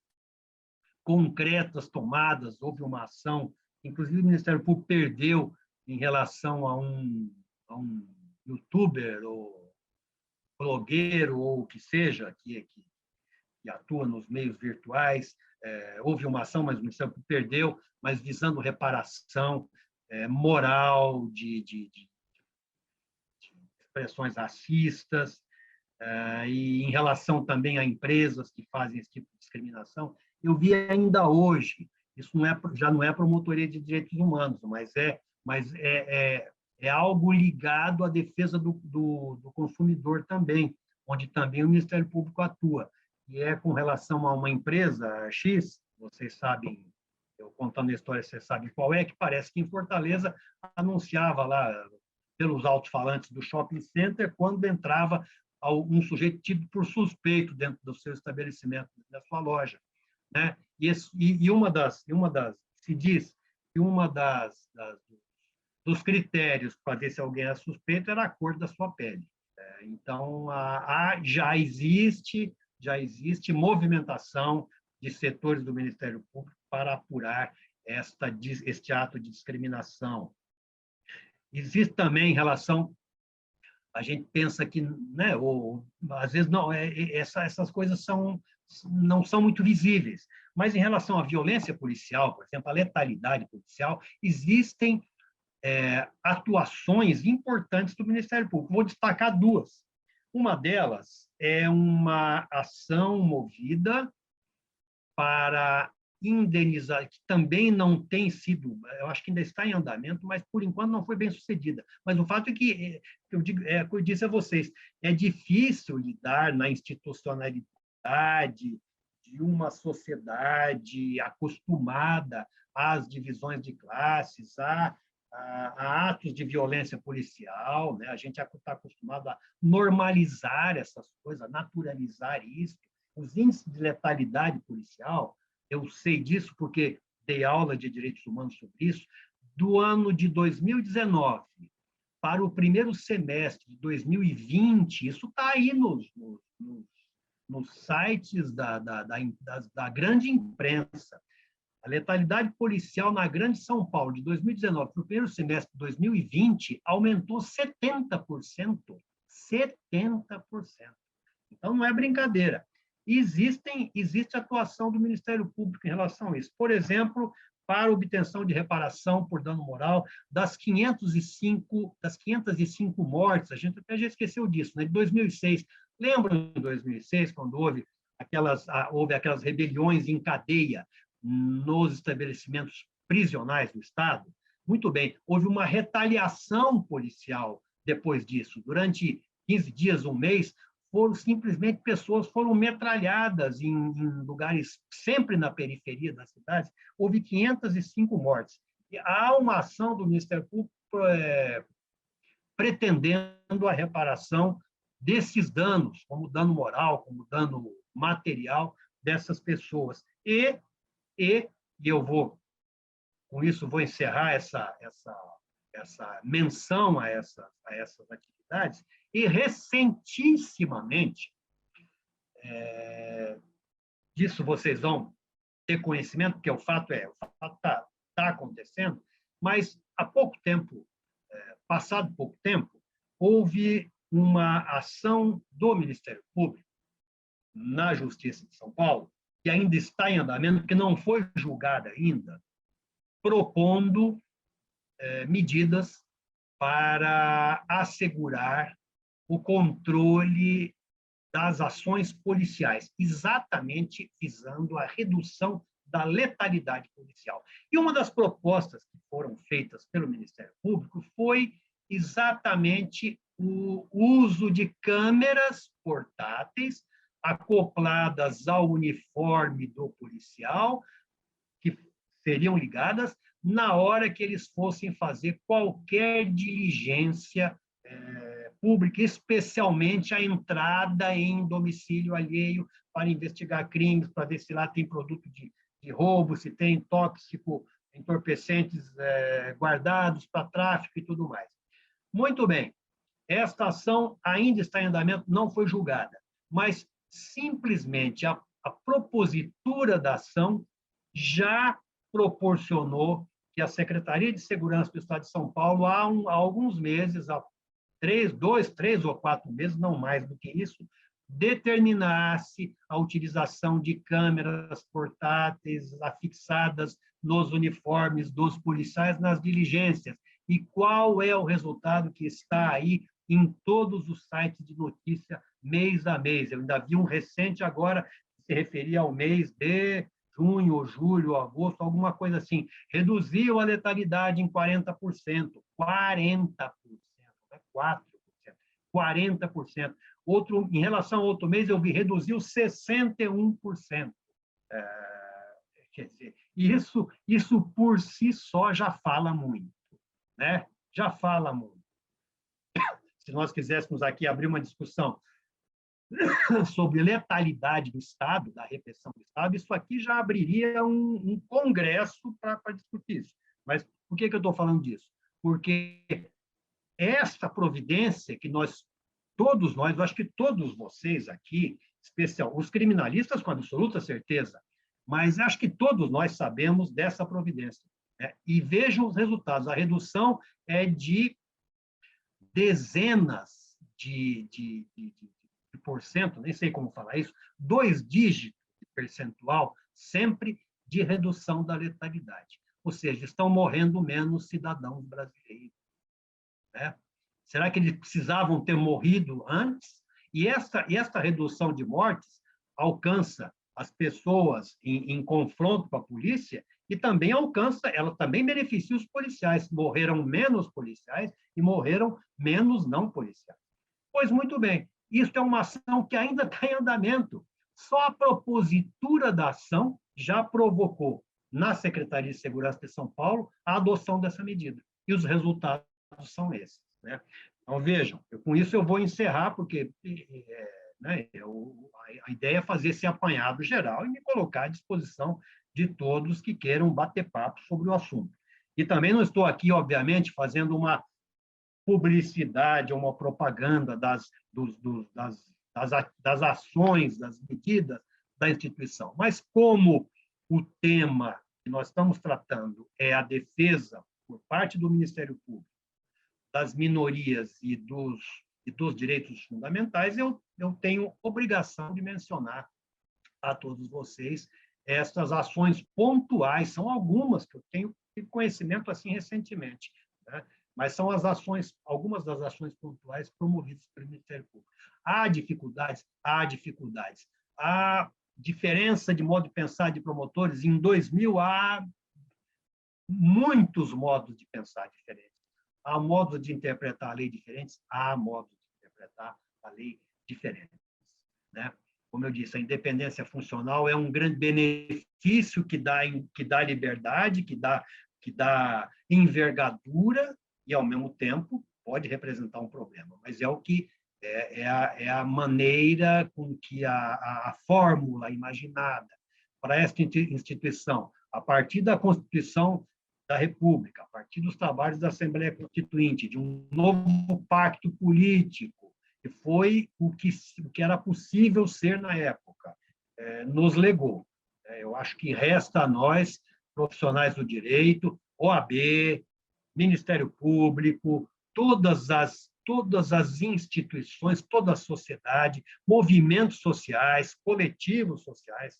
concretas tomadas, houve uma ação, inclusive o Ministério Público perdeu em relação a um youtuber ou blogueiro ou o que seja, que atua nos meios virtuais, houve uma ação, mas o Ministério Público perdeu, mas visando reparação moral de expressões racistas, e em relação também a empresas que fazem esse tipo de discriminação. Eu vi ainda hoje, isso já não é promotoria de direitos humanos, mas é algo ligado à defesa do consumidor também, onde também o Ministério Público atua, e é com relação a uma empresa X, vocês sabem, eu contando a história, você sabe qual é, que parece que em Fortaleza anunciava lá pelos alto-falantes do shopping center quando entrava um sujeito tido por suspeito dentro do seu estabelecimento, da sua loja, né? Se diz que dos critérios para ver se alguém é suspeito era a cor da sua pele. Então, já existe movimentação de setores do Ministério Público para apurar este ato de discriminação. Existe também em relação, a gente pensa que, né, ou às vezes não, essas coisas não são muito visíveis, mas em relação à violência policial, por exemplo, a letalidade policial, existem atuações importantes do Ministério Público. Vou destacar duas. Uma delas é uma ação movida para indenizar, que também não tem sido, eu acho que ainda está em andamento, mas por enquanto não foi bem sucedida. Mas o fato é que, eu disse a vocês, é difícil lidar na institucionalidade de uma sociedade acostumada às divisões de classes, a atos de violência policial, né? A gente está acostumado a normalizar essas coisas, a naturalizar isso. Os índices de letalidade policial, eu sei disso porque dei aula de direitos humanos sobre isso, do ano de 2019 para o primeiro semestre de 2020, isso está aí nos sites da grande imprensa. A letalidade policial na Grande São Paulo, de 2019 para o primeiro semestre de 2020, aumentou 70%. 70%. Então, não é brincadeira. Existe atuação do Ministério Público em relação a isso. Por exemplo, para obtenção de reparação por dano moral das 505 mortes, a gente até já esqueceu disso, né? De 2006. Lembram de 2006, quando houve aquelas rebeliões em cadeia nos estabelecimentos prisionais do Estado? Muito bem, houve uma retaliação policial depois disso. Durante 15 dias, um mês, pessoas foram metralhadas em lugares sempre na periferia das cidades. Houve 505 mortes. E há uma ação do Ministério Público pretendendo a reparação desses danos, como dano moral, como dano material dessas pessoas. E eu com isso, vou encerrar essa menção a essas atividades, e recentissimamente, disso vocês vão ter conhecimento, porque o fato está acontecendo, mas há pouco tempo, passado pouco tempo, houve uma ação do Ministério Público na Justiça de São Paulo, que ainda está em andamento, que não foi julgada ainda, propondo medidas para assegurar o controle das ações policiais, exatamente visando a redução da letalidade policial. E uma das propostas que foram feitas pelo Ministério Público foi exatamente o uso de câmeras portáteis acopladas ao uniforme do policial, que seriam ligadas na hora que eles fossem fazer qualquer diligência pública, especialmente a entrada em domicílio alheio para investigar crimes, para ver se lá tem produto de roubo, se tem tóxico, entorpecentes guardados para tráfico e tudo mais. Muito bem, esta ação ainda está em andamento, não foi julgada, mas simplesmente a propositura da ação já proporcionou que a Secretaria de Segurança do Estado de São Paulo, há alguns meses, há 3 ou 4 meses, não mais do que isso, determinasse a utilização de câmeras portáteis afixadas nos uniformes dos policiais nas diligências. E qual é o resultado que está aí em todos os sites de notícia mês a mês? Eu ainda vi um recente agora que se referia ao mês de junho, julho, agosto, alguma coisa assim. Reduziu a letalidade em 40%. 40%, não é 4%. 40%. Em relação a outro mês, eu vi, reduziu 61%. Quer dizer, isso por si só já fala muito, né? Já fala muito. Se nós quiséssemos aqui abrir uma discussão sobre letalidade do Estado, da repressão do Estado, isso aqui já abriria um congresso para discutir isso. Mas por que eu estou falando disso? Porque esta providência que todos nós, eu acho que todos vocês aqui, especial, os criminalistas com absoluta certeza, mas acho que todos nós sabemos dessa providência, né? E vejam os resultados. A redução é de dezenas de porcento, nem sei como falar isso, 2 dígitos de percentual, sempre de redução da letalidade. Ou seja, estão morrendo menos cidadãos brasileiros, né? Será que eles precisavam ter morrido antes? E esta redução de mortes alcança as pessoas em confronto com a polícia e também ela também beneficia os policiais. Morreram menos policiais e morreram menos não policiais. Pois muito bem, isso é uma ação que ainda está em andamento. Só a propositura da ação já provocou na Secretaria de Segurança de São Paulo a adoção dessa medida. E os resultados são esses, né? Então, vejam, com isso eu vou encerrar, porque né, a ideia é fazer esse apanhado geral e me colocar à disposição de todos que queiram bater papo sobre o assunto. E também não estou aqui, obviamente, fazendo uma publicidade ou uma propaganda das ações, das medidas da instituição. Mas como o tema que nós estamos tratando é a defesa, por parte do Ministério Público, das minorias e dos e dos direitos fundamentais, eu tenho obrigação de mencionar a todos vocês estas ações pontuais, são algumas que eu tenho conhecimento assim recentemente, né? Mas são as ações, algumas das ações pontuais promovidas pelo Ministério Público. Há dificuldades, há diferença de modo de pensar de promotores. Em 2000 há muitos modos de pensar diferentes. Há modos de interpretar a lei diferentes, há modos de interpretar a lei diferentes, né? Como eu disse, a independência funcional é um grande benefício que dá liberdade, que dá envergadura e, ao mesmo tempo, pode representar um problema. Mas é o que é a maneira com que a fórmula imaginada para esta instituição, a partir da Constituição da República, a partir dos trabalhos da Assembleia Constituinte, de um novo pacto político, que foi o que era possível ser na época, nos legou. Eu acho que resta a nós, profissionais do direito, OAB, Ministério Público, todas as instituições, toda a sociedade, movimentos sociais, coletivos sociais,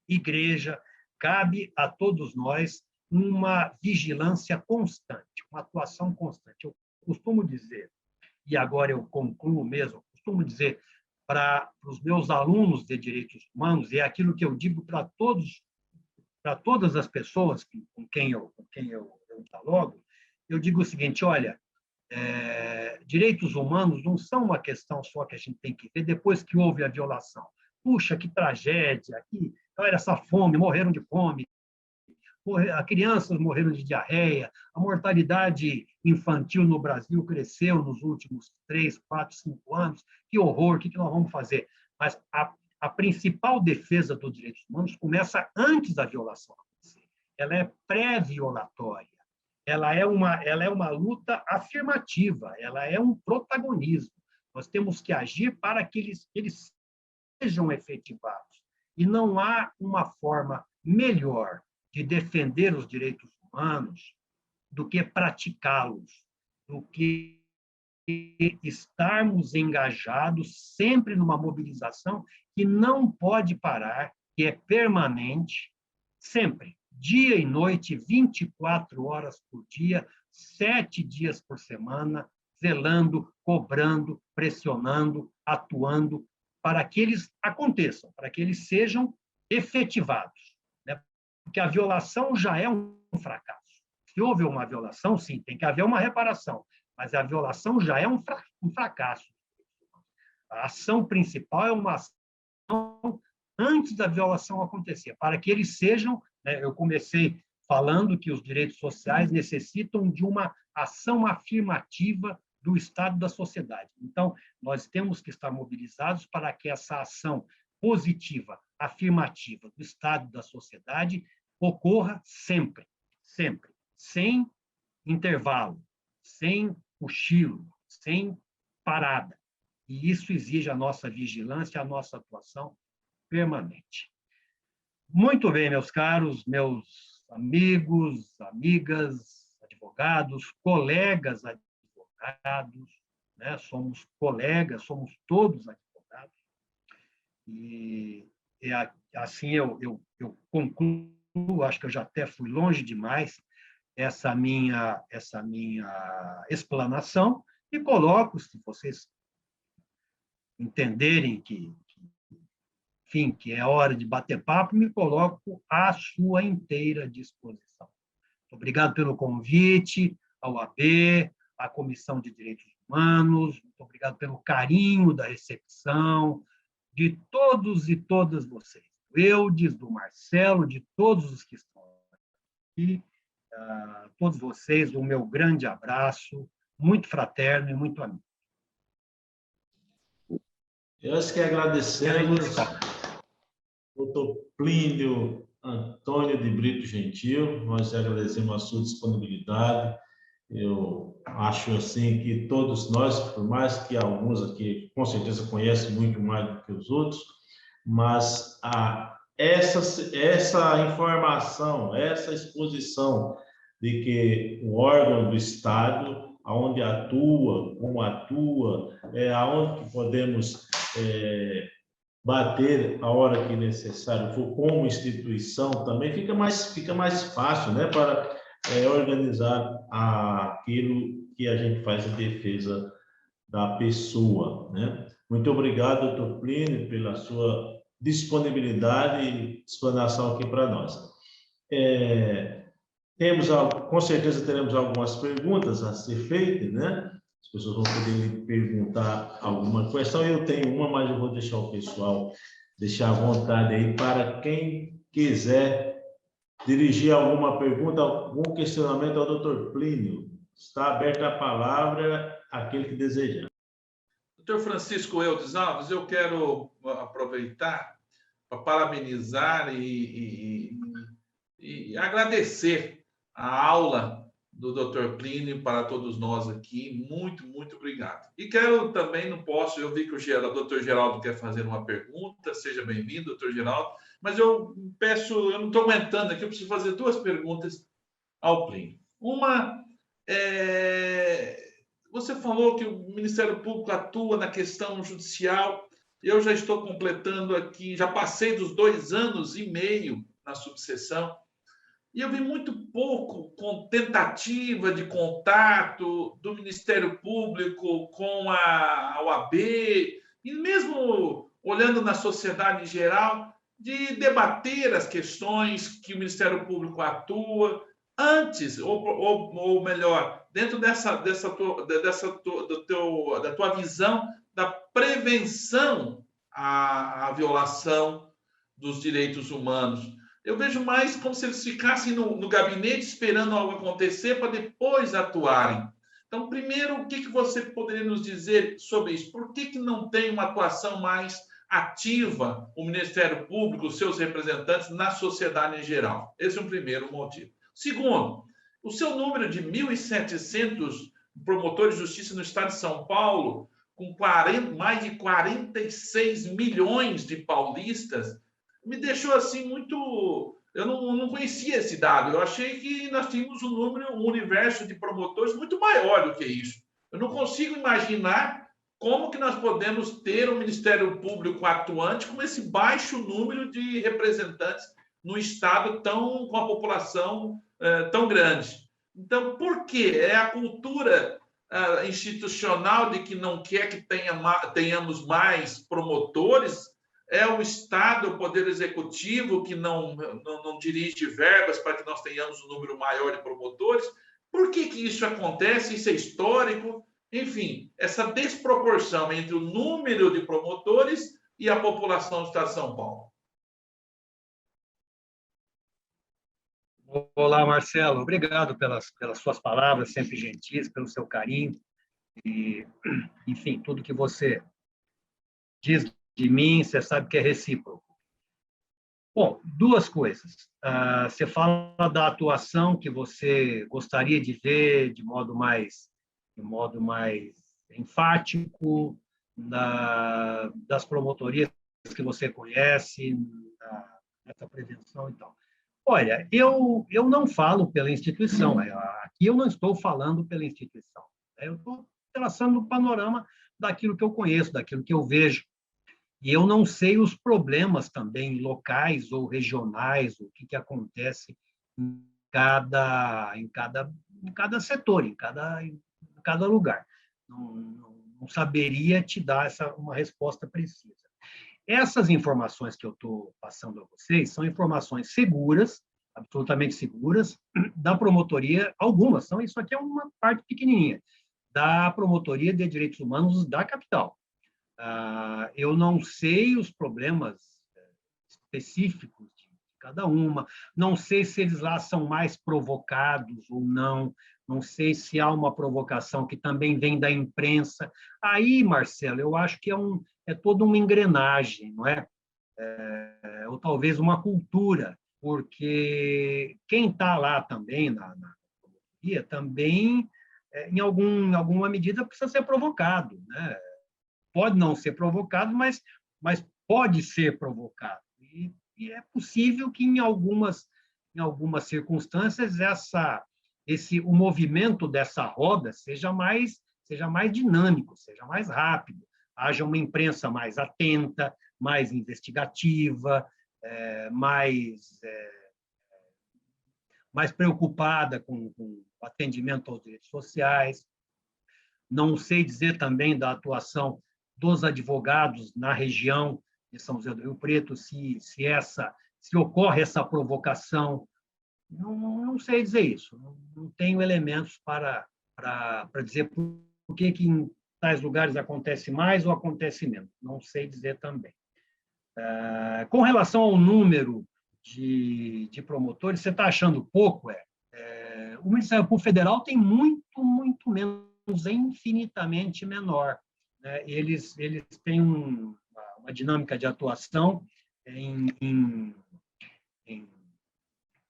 igreja, cabe a todos nós uma vigilância constante, uma atuação constante. Eu costumo dizer, e agora eu concluo mesmo, costumo dizer para os meus alunos de direitos humanos, e é aquilo que eu digo para todas as pessoas com quem eu dialogo, eu digo o seguinte: olha, direitos humanos não são uma questão só que a gente tem que ver depois que houve a violação. Puxa, que tragédia, olha essa fome, morreram de fome, crianças morreram de diarreia, a mortalidade infantil no Brasil cresceu nos últimos 3, 4, 5 anos, que horror, o que nós vamos fazer? Mas a principal defesa dos direitos humanos começa antes da violação acontecer. Ela é pré-violatória, ela é uma luta afirmativa, ela é um protagonismo. Nós temos que agir para que eles sejam efetivados. E não há uma forma melhor de defender os direitos humanos do que praticá-los, do que estarmos engajados sempre numa mobilização que não pode parar, que é permanente, sempre, dia e noite, 24 horas por dia, 7 dias por semana, zelando, cobrando, pressionando, atuando, para que eles aconteçam, para que eles sejam efetivados, né? Porque a violação já é um fracasso. Se houve uma violação, sim, tem que haver uma reparação, mas a violação já é um fracasso. A ação principal é uma ação antes da violação acontecer, para que eles sejam, né, eu comecei falando que os direitos sociais necessitam de uma ação afirmativa do Estado e da sociedade. Então, nós temos que estar mobilizados para que essa ação positiva, afirmativa do Estado e da sociedade ocorra sempre, sempre, sem intervalo, sem cochilo, sem parada. E isso exige a nossa vigilância, a nossa atuação permanente. Muito bem, meus caros, meus amigos, amigas, advogados, colegas advogados, né? Somos colegas, somos todos advogados. E assim eu concluo, acho que eu já até fui longe demais, essa minha explanação, e coloco, se vocês entenderem que é hora de bater papo, me coloco à sua inteira disposição. Obrigado pelo convite, ao AB, à Comissão de Direitos Humanos, muito obrigado pelo carinho da recepção, de todos e todas vocês, do Eudes, do Marcelo, de todos os que estão aqui, todos vocês, o meu grande abraço, muito fraterno e muito amigo. Nós que agradecemos, doutor Plínio Antônio de Brito Gentil, nós agradecemos a sua disponibilidade. Eu acho assim que todos nós, por mais que alguns aqui com certeza conhecem muito mais do que os outros, mas essa informação, essa exposição de que o órgão do Estado, aonde atua, como atua, aonde que podemos bater a hora que necessário for, como instituição também, fica mais fácil, né, para organizar aquilo que a gente faz em defesa da pessoa, né? Muito obrigado, doutor Plínio, pela sua disponibilidade e explanação aqui para nós. Com certeza teremos algumas perguntas a ser feitas, né? As pessoas vão poder me perguntar alguma questão. Eu tenho uma, mas eu vou deixar o pessoal deixar à vontade aí para quem quiser dirigir alguma pergunta, algum questionamento ao doutor Plínio. Está aberta a palavra àquele que desejar. Doutor Francisco Eudes Alves, eu quero aproveitar para parabenizar e agradecer a aula do Dr. Plínio para todos nós aqui. Muito, muito obrigado. E quero também, eu vi que o Dr. Geraldo quer fazer uma pergunta, seja bem-vindo, Dr. Geraldo, mas eu não estou aguentando aqui, eu preciso fazer duas perguntas ao Plínio. Uma, você falou que o Ministério Público atua na questão judicial. Eu já estou completando aqui, já passei dos 2 anos e meio na subseção, e eu vi muito pouco com tentativa de contato do Ministério Público com a OAB, e mesmo olhando na sociedade em geral, de debater as questões que o Ministério Público atua antes, ou melhor, dentro da tua visão da prevenção à violação dos direitos humanos. Eu vejo mais como se eles ficassem no gabinete esperando algo acontecer para depois atuarem. Então, primeiro, o que você poderia nos dizer sobre isso? Por que não tem uma atuação mais ativa o Ministério Público, os seus representantes, na sociedade em geral? Esse é um primeiro motivo. Segundo, o seu número de 1.700 promotores de justiça no estado de São Paulo, com mais de 46 milhões de paulistas, me deixou assim muito... Eu não conhecia esse dado. Eu achei que nós tínhamos um universo de promotores muito maior do que isso. Eu não consigo imaginar como que nós podemos ter um Ministério Público atuante com esse baixo número de representantes no estado com a população tão grande. Então, por quê? É a cultura institucional de que não quer que tenhamos mais promotores? É o Estado, o Poder Executivo, que não dirige verbas para que nós tenhamos um número maior de promotores? Por que isso acontece? Isso é histórico? Enfim, essa desproporção entre o número de promotores e a população do Estado de São Paulo. Olá, Marcelo. Obrigado pelas suas palavras, sempre gentis, pelo seu carinho. E, enfim, tudo que você diz de mim, você sabe que é recíproco. Bom, duas coisas. Você fala da atuação que você gostaria de ver de modo mais enfático, das promotorias que você conhece, dessa prevenção e tal. Olha, eu não falo pela instituição, aqui eu não estou falando pela instituição, eu estou traçando o panorama daquilo que eu conheço, daquilo que eu vejo. E eu não sei os problemas também locais ou regionais, o que acontece em cada setor, em cada lugar. Não saberia te dar uma resposta precisa. Essas informações que eu estou passando a vocês são informações seguras, absolutamente seguras, da promotoria, algumas são, isso aqui é uma parte pequenininha, da Promotoria de Direitos Humanos da capital. Eu não sei os problemas específicos de cada uma, não sei se eles lá são mais provocados ou não sei se há uma provocação que também vem da imprensa. Aí, Marcelo, eu acho que é toda uma engrenagem, não é? Ou talvez uma cultura, porque quem está lá também na promotoria também, em alguma medida, precisa ser provocado, né? Pode não ser provocado, mas pode ser provocado. E é possível que, em algumas circunstâncias, o movimento dessa roda seja mais dinâmico, seja mais rápido, haja uma imprensa mais atenta, mais investigativa, mais preocupada com o atendimento aos direitos sociais. Não sei dizer também da atuação dos advogados na região de São José do Rio Preto, se ocorre essa provocação. Não sei dizer isso, não tenho elementos para dizer por que em tais lugares acontece mais ou acontece menos, não sei dizer também. Com relação ao número de promotores, você está achando pouco? O Ministério Público Federal tem muito menos, é infinitamente menor, né? Eles têm uma dinâmica de atuação em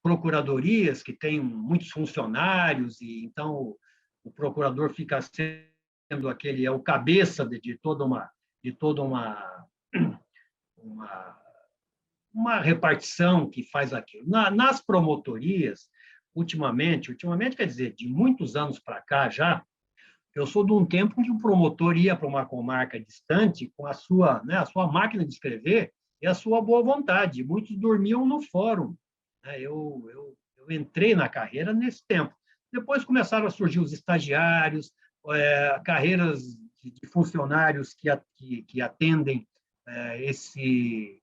procuradorias que têm muitos funcionários, e então o procurador fica sendo o cabeça de toda uma repartição que faz aquilo. Nas promotorias, ultimamente quer dizer, de muitos anos para cá já, eu sou de um tempo em que o promotor ia para uma comarca distante com a sua máquina de escrever e a sua boa vontade. Muitos dormiam no fórum. Eu entrei na carreira nesse tempo. Depois começaram a surgir os estagiários, carreiras de funcionários que atendem esse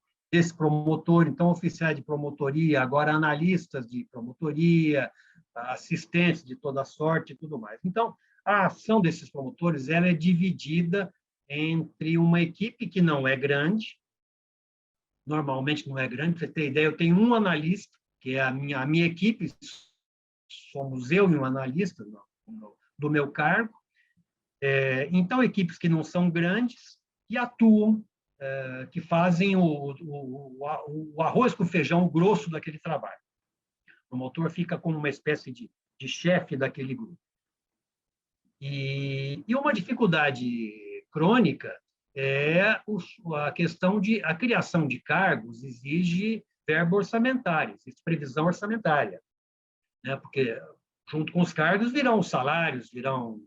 promotor, então oficiais de promotoria, agora analistas de promotoria, assistentes de toda sorte e tudo mais. Então, a ação desses promotores ela é dividida entre uma equipe que não é grande, normalmente não é grande, para você ter ideia, eu tenho um analista, que é a minha equipe, somos eu e um analista do meu cargo. Então, equipes que não são grandes e atuam, que fazem o arroz com feijão, o grosso daquele trabalho. O promotor fica como uma espécie de chefe daquele grupo. E uma dificuldade crônica é a questão a criação de cargos exige verba orçamentária, existe previsão orçamentária, né? Porque junto com os cargos virão salários, virão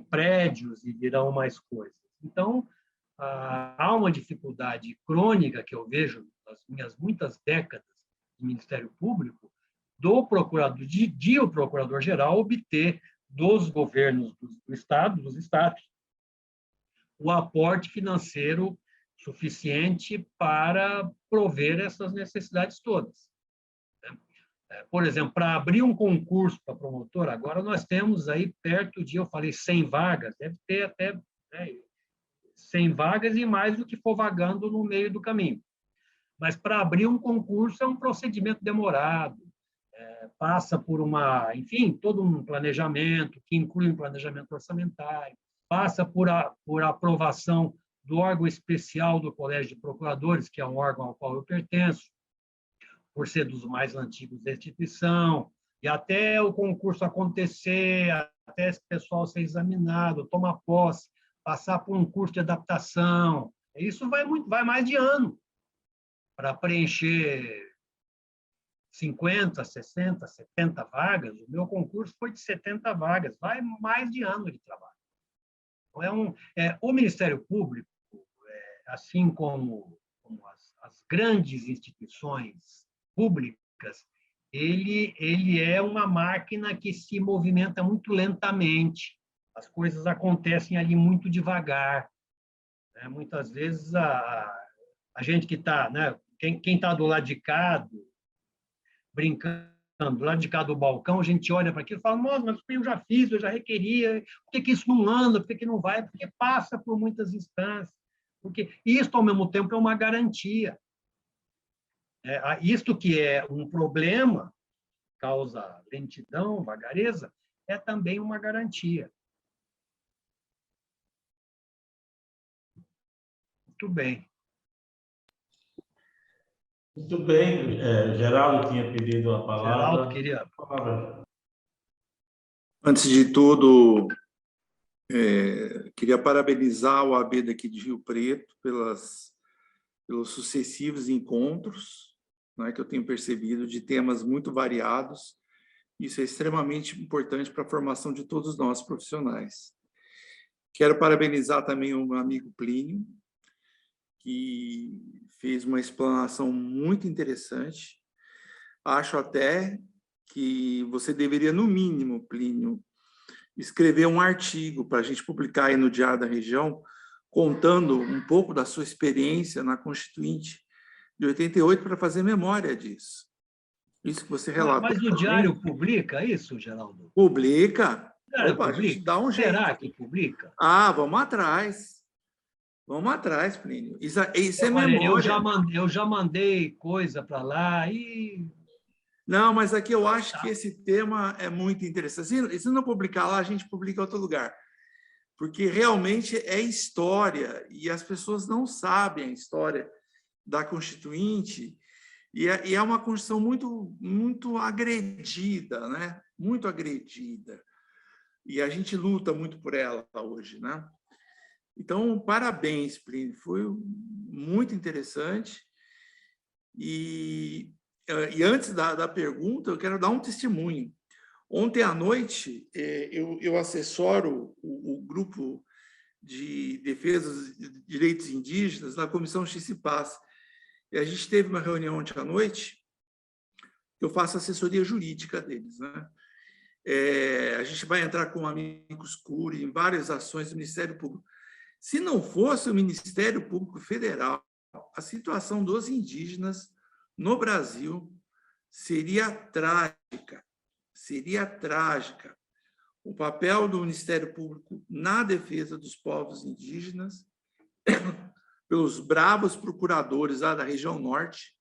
prédios e virão mais coisas. Então, há uma dificuldade crônica que eu vejo nas minhas muitas décadas de Ministério Público do procurador, o procurador-geral obter dos governos do Estado, dos estados, o aporte financeiro suficiente para prover essas necessidades todas. Por exemplo, para abrir um concurso para promotor, agora nós temos aí perto de, eu falei, 100 vagas, deve ter até 100 vagas e mais do que for vagando no meio do caminho. Mas para abrir um concurso é um procedimento demorado, passa por todo um planejamento, que inclui um planejamento orçamentário, passa por aprovação do órgão especial do Colégio de Procuradores, que é um órgão ao qual eu pertenço, por ser dos mais antigos da instituição, e até o concurso acontecer, até esse pessoal ser examinado, tomar posse, passar por um curso de adaptação, isso vai mais de ano para preencher 50, 60, 70 vagas. O meu concurso foi de 70 vagas, vai mais de ano de trabalho. Então, o Ministério Público, assim como as grandes instituições públicas, ele é uma máquina que se movimenta muito lentamente, as coisas acontecem ali muito devagar. Muitas vezes a gente que está, quem está do lado de cá, brincando, do lado de cá do balcão, a gente olha para aquilo e fala, nossa, mas eu já fiz, eu já requeria, por que isso não anda, por que não vai? Porque passa por muitas instâncias. Porque isso, ao mesmo tempo, é uma garantia. Isto que é um problema, causa lentidão, vagareza, é também uma garantia. Muito bem. Muito bem. Geraldo tinha pedido a palavra. Geraldo queria... Antes de tudo, queria parabenizar o AB daqui de Rio Preto pelos sucessivos encontros, né, que eu tenho percebido, de temas muito variados Isso é extremamente importante para a formação de todos nós profissionais. Quero parabenizar também o meu amigo Plínio, que fez uma explanação muito interessante. Acho até que você deveria, no mínimo, Plínio, escrever um artigo para a gente publicar aí no Diário da Região, contando um pouco da sua experiência na Constituinte de 88 para fazer memória disso. Isso que você relatou. Mas o Diário publica isso, Geraldo? Publica. Opa, a Publica? gente dá um jeito. Será que publica? Ah, vamos atrás. Vamos atrás, Plínio. Isso é Olha, memória. eu já mandei coisa para lá e... Não, mas aqui eu acho que esse tema é muito interessante. Se não publicar lá, a gente publica em outro lugar. Porque realmente é história, e as pessoas não sabem a história da Constituinte, e é uma Constituição muito agredida, né? Muito agredida. E a gente luta muito por ela hoje, né? Então, parabéns, Plínio, foi muito interessante. E antes da pergunta, eu quero dar um testemunho. Ontem à noite, eu assessoro o grupo de defesa dos direitos indígenas na Comissão Justiça e Paz. E a gente teve uma reunião ontem à noite, eu faço assessoria jurídica deles, né? A gente vai entrar com amigos curi em várias ações do Ministério Público. Se não fosse o Ministério Público Federal, a situação dos indígenas no Brasil seria trágica. Seria trágica. O papel do Ministério Público na defesa dos povos indígenas, pelos bravos procuradores lá da região norte,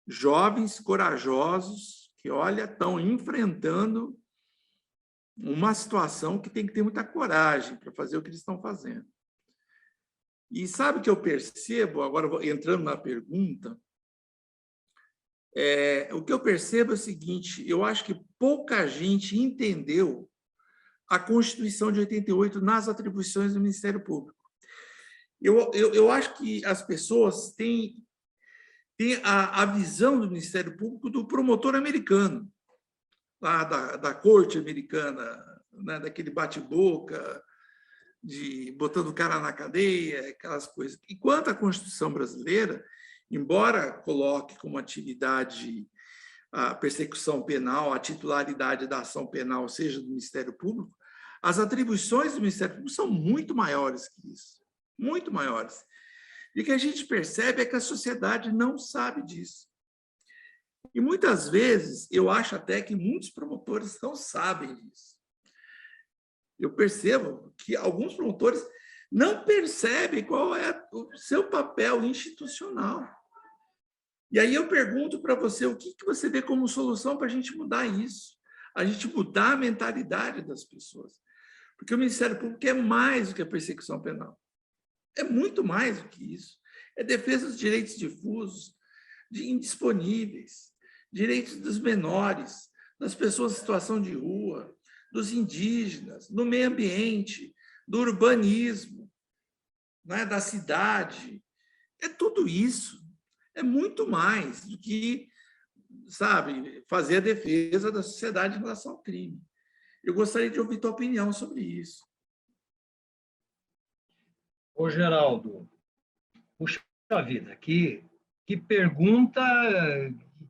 jovens corajosos que, olha, estão enfrentando uma situação que tem que ter muita coragem para fazer o que eles estão fazendo. E sabe o que eu percebo, agora entrando na pergunta, o que eu percebo é o seguinte, eu acho que pouca gente entendeu a Constituição de 88 nas atribuições do Ministério Público. Eu acho que as pessoas têm a visão do Ministério Público do promotor americano, lá da corte americana, né, daquele bate-boca, botando o cara na cadeia, aquelas coisas. Enquanto a Constituição brasileira, embora coloque como atividade a persecução penal, a titularidade da ação penal seja do Ministério Público, as atribuições do Ministério Público são muito maiores que isso, muito maiores. E o que a gente percebe é que a sociedade não sabe disso. E muitas vezes, eu acho até que muitos promotores não sabem disso. Eu percebo que alguns promotores não percebem qual é o seu papel institucional. E aí eu pergunto para você, o que você vê como solução para a gente mudar isso? A gente mudar a mentalidade das pessoas. Porque o Ministério Público é mais do que a persecução penal. É muito mais do que isso. É defesa dos direitos difusos, de indisponíveis, direitos dos menores, das pessoas em situação de rua, dos indígenas, do meio ambiente, do urbanismo, né, da cidade. É tudo isso. É muito mais do que, sabe, fazer a defesa da sociedade em relação ao crime. Eu gostaria de ouvir tua opinião sobre isso. Ô, Geraldo, puxa vida, que pergunta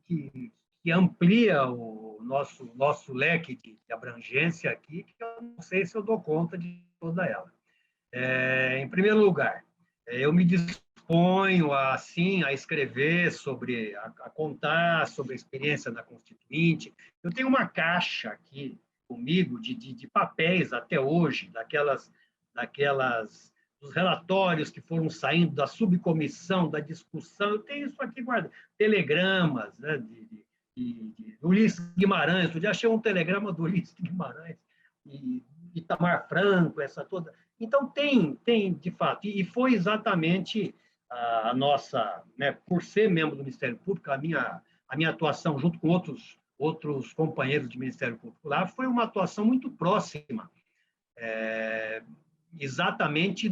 que amplia o nosso leque de abrangência aqui, que eu não sei se eu dou conta de toda ela. Em primeiro lugar, eu me disponho assim a escrever a contar sobre a experiência da Constituinte. Eu tenho uma caixa aqui comigo de papéis até hoje, dos relatórios que foram saindo da subcomissão, da discussão. Eu tenho isso aqui guardado, telegramas, né, de Ulisses Guimarães. Eu já achei um telegrama do Ulisses Guimarães e Itamar Franco, essa toda. Então, tem de fato, e foi exatamente a nossa, né, por ser membro do Ministério Público, a minha atuação junto com outros companheiros de Ministério Público lá foi uma atuação muito próxima, exatamente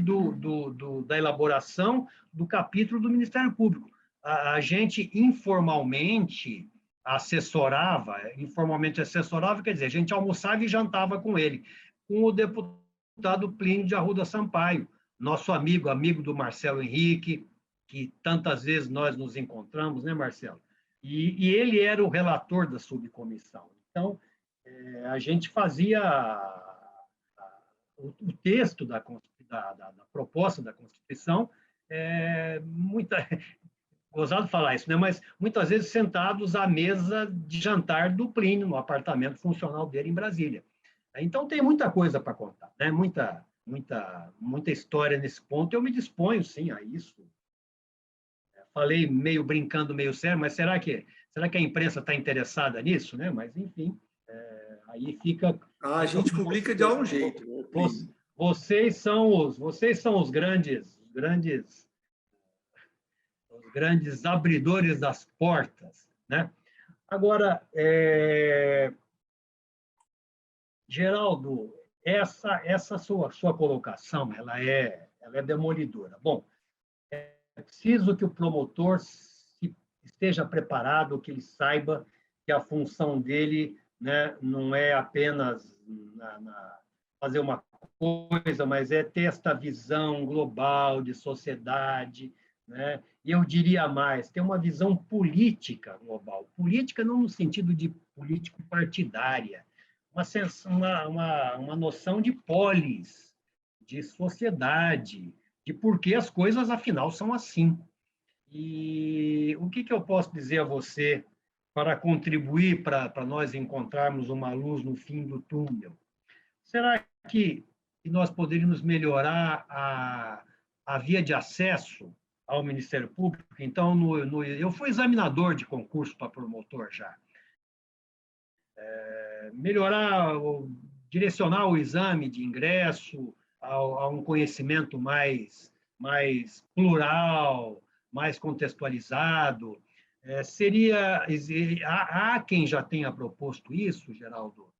da elaboração do capítulo do Ministério Público. A gente, informalmente, assessorava, informalmente assessorava, quer dizer, a gente almoçava e jantava com ele, com o deputado Plínio de Arruda Sampaio, nosso amigo, amigo do Marcelo Henrique, que tantas vezes nós nos encontramos, né, Marcelo? E ele era o relator da subcomissão. Então, a gente fazia o texto da proposta da Constituição, gozado falar isso, né? Mas muitas vezes sentados à mesa de jantar do Plínio, no apartamento funcional dele em Brasília. Então, tem muita coisa para contar, né? Muita história nesse ponto. Eu me disponho, sim, a isso. Falei meio brincando, meio sério, mas será que a imprensa está interessada nisso, né? Mas, enfim, aí fica... A gente publica de algum jeito. Vocês são os grandes abridores das portas, né? Agora, Geraldo, essa sua colocação, ela é demolidora. Bom, é preciso que o promotor esteja preparado, que ele saiba que a função dele, né, não é apenas fazer uma coisa, mas é ter esta visão global de sociedade, né? E eu diria mais, ter uma visão política global. Política não no sentido de político partidária, uma noção de polis, de sociedade, de por que as coisas, afinal, são assim. E o que eu posso dizer a você para contribuir para nós encontrarmos uma luz no fim do túnel? Será que nós poderíamos melhorar a via de acesso ao Ministério Público? Então, eu fui examinador de concurso para promotor já. Melhorar, direcionar o exame de ingresso a um conhecimento mais plural, mais contextualizado. Há quem já tenha proposto isso, Geraldo,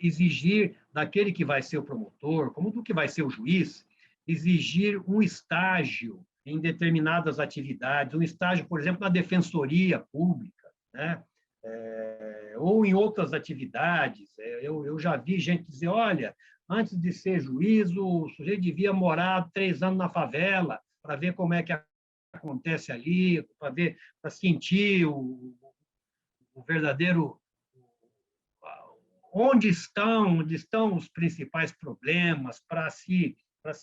exigir daquele que vai ser o promotor, como do que vai ser o juiz, exigir um estágio em determinadas atividades, um estágio, por exemplo, na defensoria pública, né? Ou em outras atividades. Eu já vi gente dizer, olha, antes de ser juiz, o sujeito devia morar 3 anos na favela para ver como é que acontece ali, para sentir o verdadeiro... Onde estão os principais problemas, para se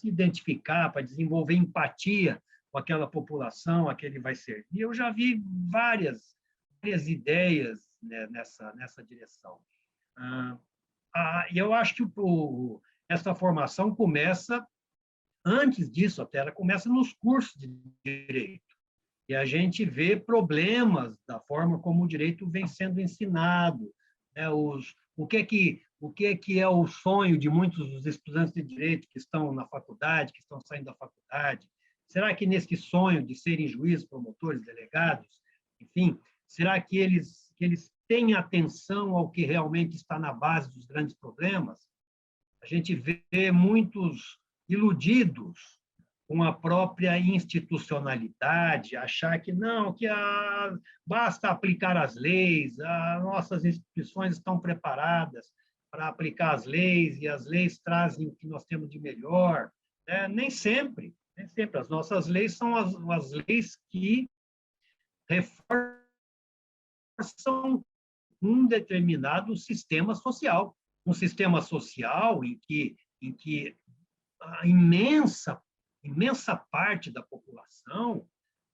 identificar, para desenvolver empatia com aquela população a que ele vai servir. Eu já vi várias ideias, né, nessa direção. E eu acho que essa formação começa, antes disso até, ela começa nos cursos de direito. E a gente vê problemas da forma como o direito vem sendo ensinado, né, o que é o sonho de muitos dos estudantes de direito que estão na faculdade, que estão saindo da faculdade? Será que nesse sonho de serem juízes, promotores, delegados, enfim, será que eles têm atenção ao que realmente está na base dos grandes problemas? A gente vê muitos iludidos com a própria institucionalidade, achar que não, basta aplicar as leis, as nossas instituições estão preparadas para aplicar as leis, e as leis trazem o que nós temos de melhor. Nem sempre. As nossas leis são as leis que reforçam um determinado sistema social. Um sistema social em que a imensa parte da população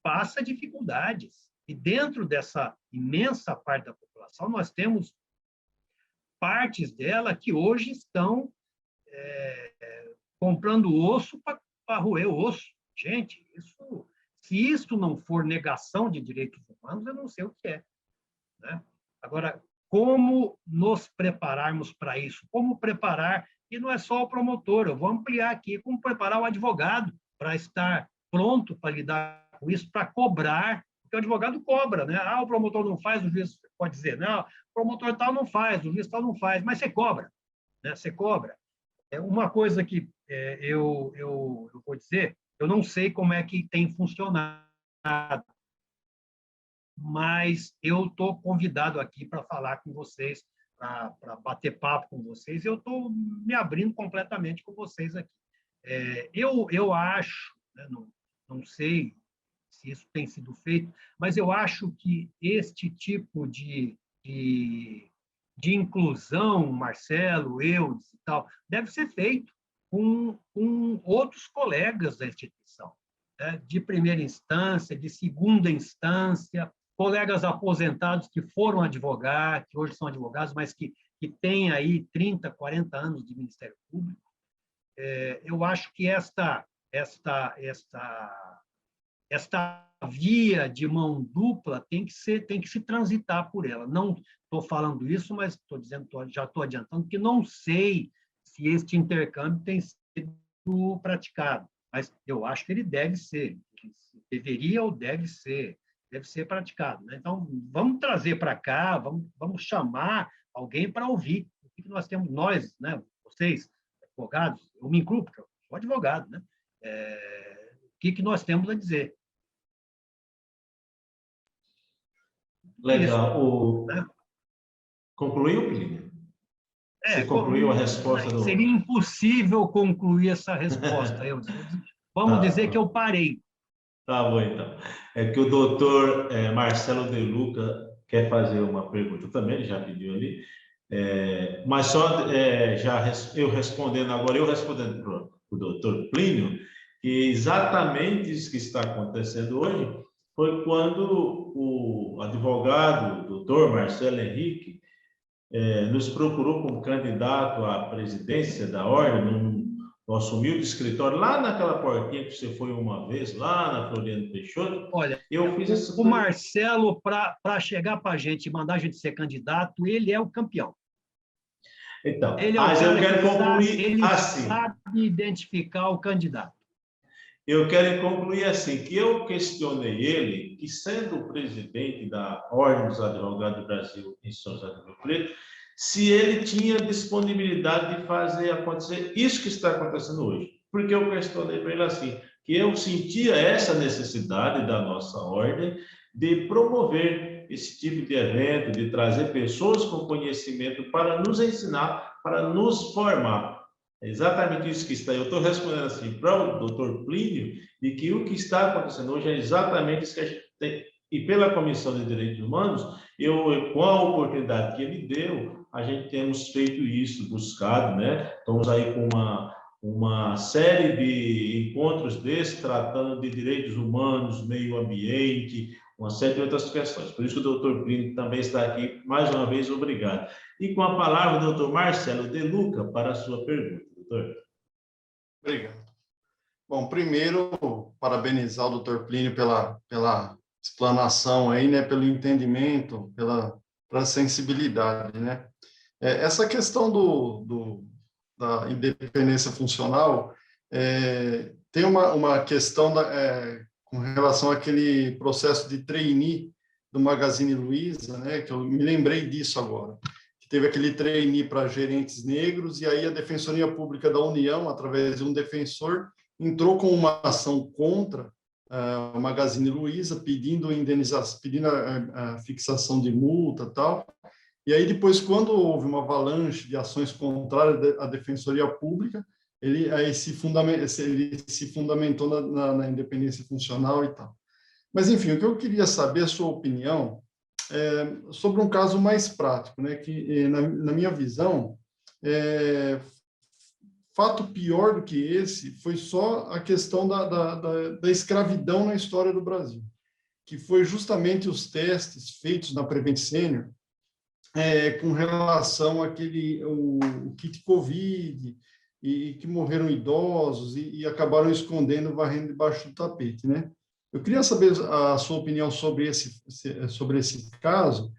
passa dificuldades. E dentro dessa imensa parte da população, nós temos partes dela que hoje estão comprando osso para roer o osso. Gente, se isso não for negação de direitos humanos, eu não sei o que é, né? Agora, como nos prepararmos para isso? Como preparar, e não é só o promotor, eu vou ampliar aqui, como preparar o advogado para estar pronto para lidar com isso, para cobrar, porque o advogado cobra, né? O promotor não faz, o juiz pode dizer, não, o promotor tal não faz, o juiz tal não faz, mas você cobra, né? Você cobra. Uma coisa que eu vou dizer, eu não sei como é que tem funcionado, mas eu estou convidado aqui para falar com vocês, para bater papo com vocês. Eu estou me abrindo completamente com vocês aqui. Eu acho, né, não sei se isso tem sido feito, mas eu acho que este tipo de inclusão, Marcelo, eu e tal, deve ser feito com outros colegas da instituição, né? De primeira instância, de segunda instância, colegas aposentados que foram advogar, que hoje são advogados, mas que têm aí 30, 40 anos de Ministério Público. Eu acho que esta via de mão dupla tem que se transitar por ela. Não estou falando isso, mas estou dizendo, já estou adiantando que não sei se este intercâmbio tem sido praticado, mas eu acho que ele deve ser, deveria ou deve ser praticado, né? Então, vamos trazer para cá, vamos chamar alguém para ouvir o que nós temos, nós, né? Vocês, advogados, eu me incluo, porque eu sou advogado, né? O que nós temos a dizer. Legal. Isso, né? Concluiu, Plínio? Você concluiu a resposta do... Seria impossível concluir essa resposta. Vamos dizer que eu parei. Tá bom, então. É que o doutor Marcelo De Luca quer fazer uma pergunta também, ele já pediu ali, mas só eu respondendo para o doutor Plínio, que exatamente isso que está acontecendo hoje foi quando o advogado, doutor Marcelo Henrique, nos procurou como candidato à presidência da Ordem, no nosso humilde escritório, lá naquela portinha que você foi uma vez, lá na Floriano Peixoto. Olha, eu fiz essa... o Marcelo, para chegar para a gente e mandar a gente ser candidato, ele é o campeão. Então, ele mas eu quero concluir ele assim. sabe identificar o candidato. Eu quero concluir assim, que eu questionei ele, que sendo o presidente da Ordem dos Advogados do Brasil em São José do Rio Preto, se ele tinha disponibilidade de fazer acontecer isso que está acontecendo hoje. Porque eu questionei para ele assim, que eu sentia essa necessidade da nossa ordem de promover esse tipo de evento, de trazer pessoas com conhecimento para nos ensinar, para nos formar. É exatamente isso que está. Eu estou respondendo assim para o doutor Plínio, de que o que está acontecendo hoje é exatamente isso que a gente tem. E pela Comissão de Direitos Humanos, com a oportunidade que ele deu, a gente temos feito isso, buscado, né? Estamos aí com uma série de encontros desses, tratando de direitos humanos, meio ambiente, uma série de outras questões. Por isso que o doutor Plínio também está aqui. Mais uma vez, obrigado. E com a palavra, o doutor Marcelo De Luca, para a sua pergunta, doutor. Obrigado. Bom, primeiro, parabenizar o doutor Plínio pela explanação aí, né, pelo entendimento, pela sensibilidade, né? Essa questão da independência funcional, tem uma questão com relação àquele processo de trainee do Magazine Luiza, né, que eu me lembrei disso agora, que teve aquele trainee para gerentes negros, e aí a Defensoria Pública da União, através de um defensor, entrou com uma ação contra o Magazine Luiza, pedindo indenização, pedindo a fixação de multa e tal. E aí depois, quando houve uma avalanche de ações contrárias à Defensoria Pública, ele se fundamentou na independência funcional e tal. Mas, enfim, o que eu queria saber a sua opinião sobre um caso mais prático, né, que, na minha visão, fato pior do que esse foi só a questão da escravidão na história do Brasil, que foi justamente os testes feitos na Prevent Senior com relação o kit Covid, e que morreram idosos e acabaram escondendo, varrendo debaixo do tapete, né? Eu queria saber a sua opinião sobre esse caso,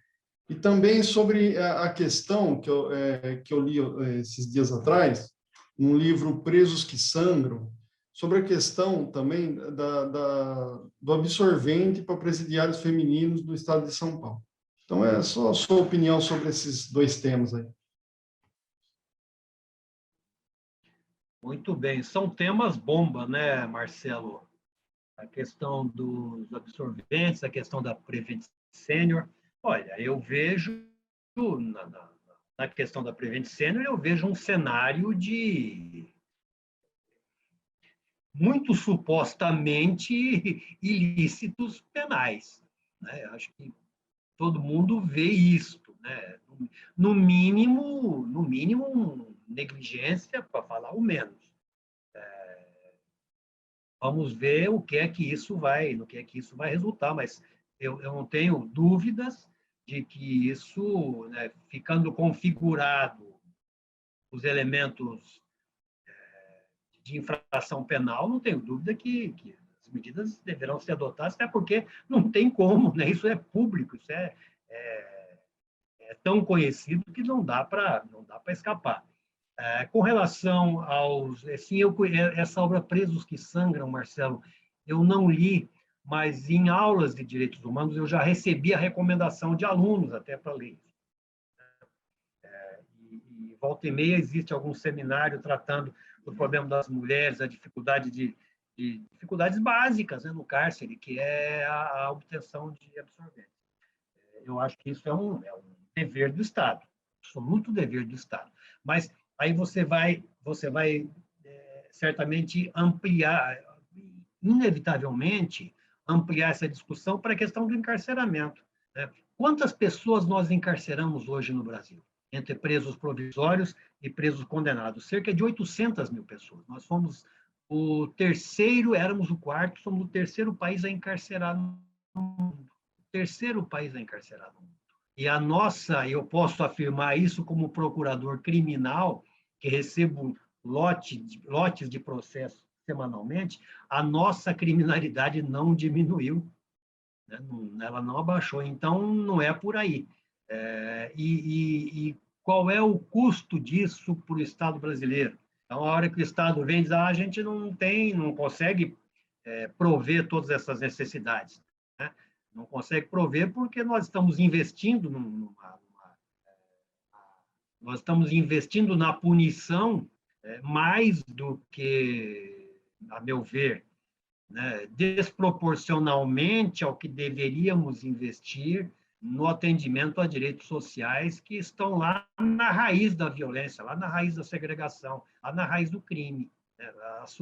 e também sobre a questão que eu li esses dias atrás, num livro Presos que Sangram, sobre a questão também do absorvente para presidiários femininos do estado de São Paulo. Então, é só a sua opinião sobre esses dois temas aí. Muito bem. São temas bomba, né, Marcelo? a questão dos absorventes, a questão da Prevent Senior. Olha, eu vejo, na questão da Prevent Senior, eu vejo um cenário de muito supostamente ilícitos penais, né? Acho que todo mundo vê isto, né? No mínimo, negligência, para falar o menos. Vamos ver no que é que isso vai resultar, mas eu não tenho dúvidas de que isso, né, ficando configurado os elementos de infração penal, não tenho dúvida que as medidas deverão ser adotadas, até porque não tem como, né? Isso é público, isso é tão conhecido que não dá para escapar. Com relação aos... Sim, essa obra Presos que Sangram, Marcelo, eu não li, mas em aulas de direitos humanos eu já recebi a recomendação de alunos até para ler. E volta e meia existe algum seminário tratando do problema das mulheres, a dificuldade de dificuldades básicas, né, no cárcere, que é a obtenção de absorventes. Eu acho que isso é um dever do Estado, absoluto dever do Estado. Mas aí você vai certamente ampliar, inevitavelmente, ampliar essa discussão para a questão do encarceramento, né? Quantas pessoas nós encarceramos hoje no Brasil? Entre presos provisórios e presos condenados, cerca de 800 mil pessoas. Nós fomos o terceiro, éramos o quarto, somos o terceiro país a encarcerar no mundo. Terceiro país a encarcerar no mundo. E eu posso afirmar isso como procurador criminal, que recebo lotes de processo semanalmente, a nossa criminalidade não diminuiu, né? Ela não abaixou, então não é por aí. E qual é o custo disso para o Estado brasileiro? Então, a hora que o Estado vem diz, a gente não consegue prover todas essas necessidades, né? Não consegue prover porque nós estamos investindo nós estamos investindo na punição mais do que, a meu ver, né, desproporcionalmente ao que deveríamos investir no atendimento a direitos sociais que estão lá na raiz da violência, lá na raiz da segregação, lá na raiz do crime. As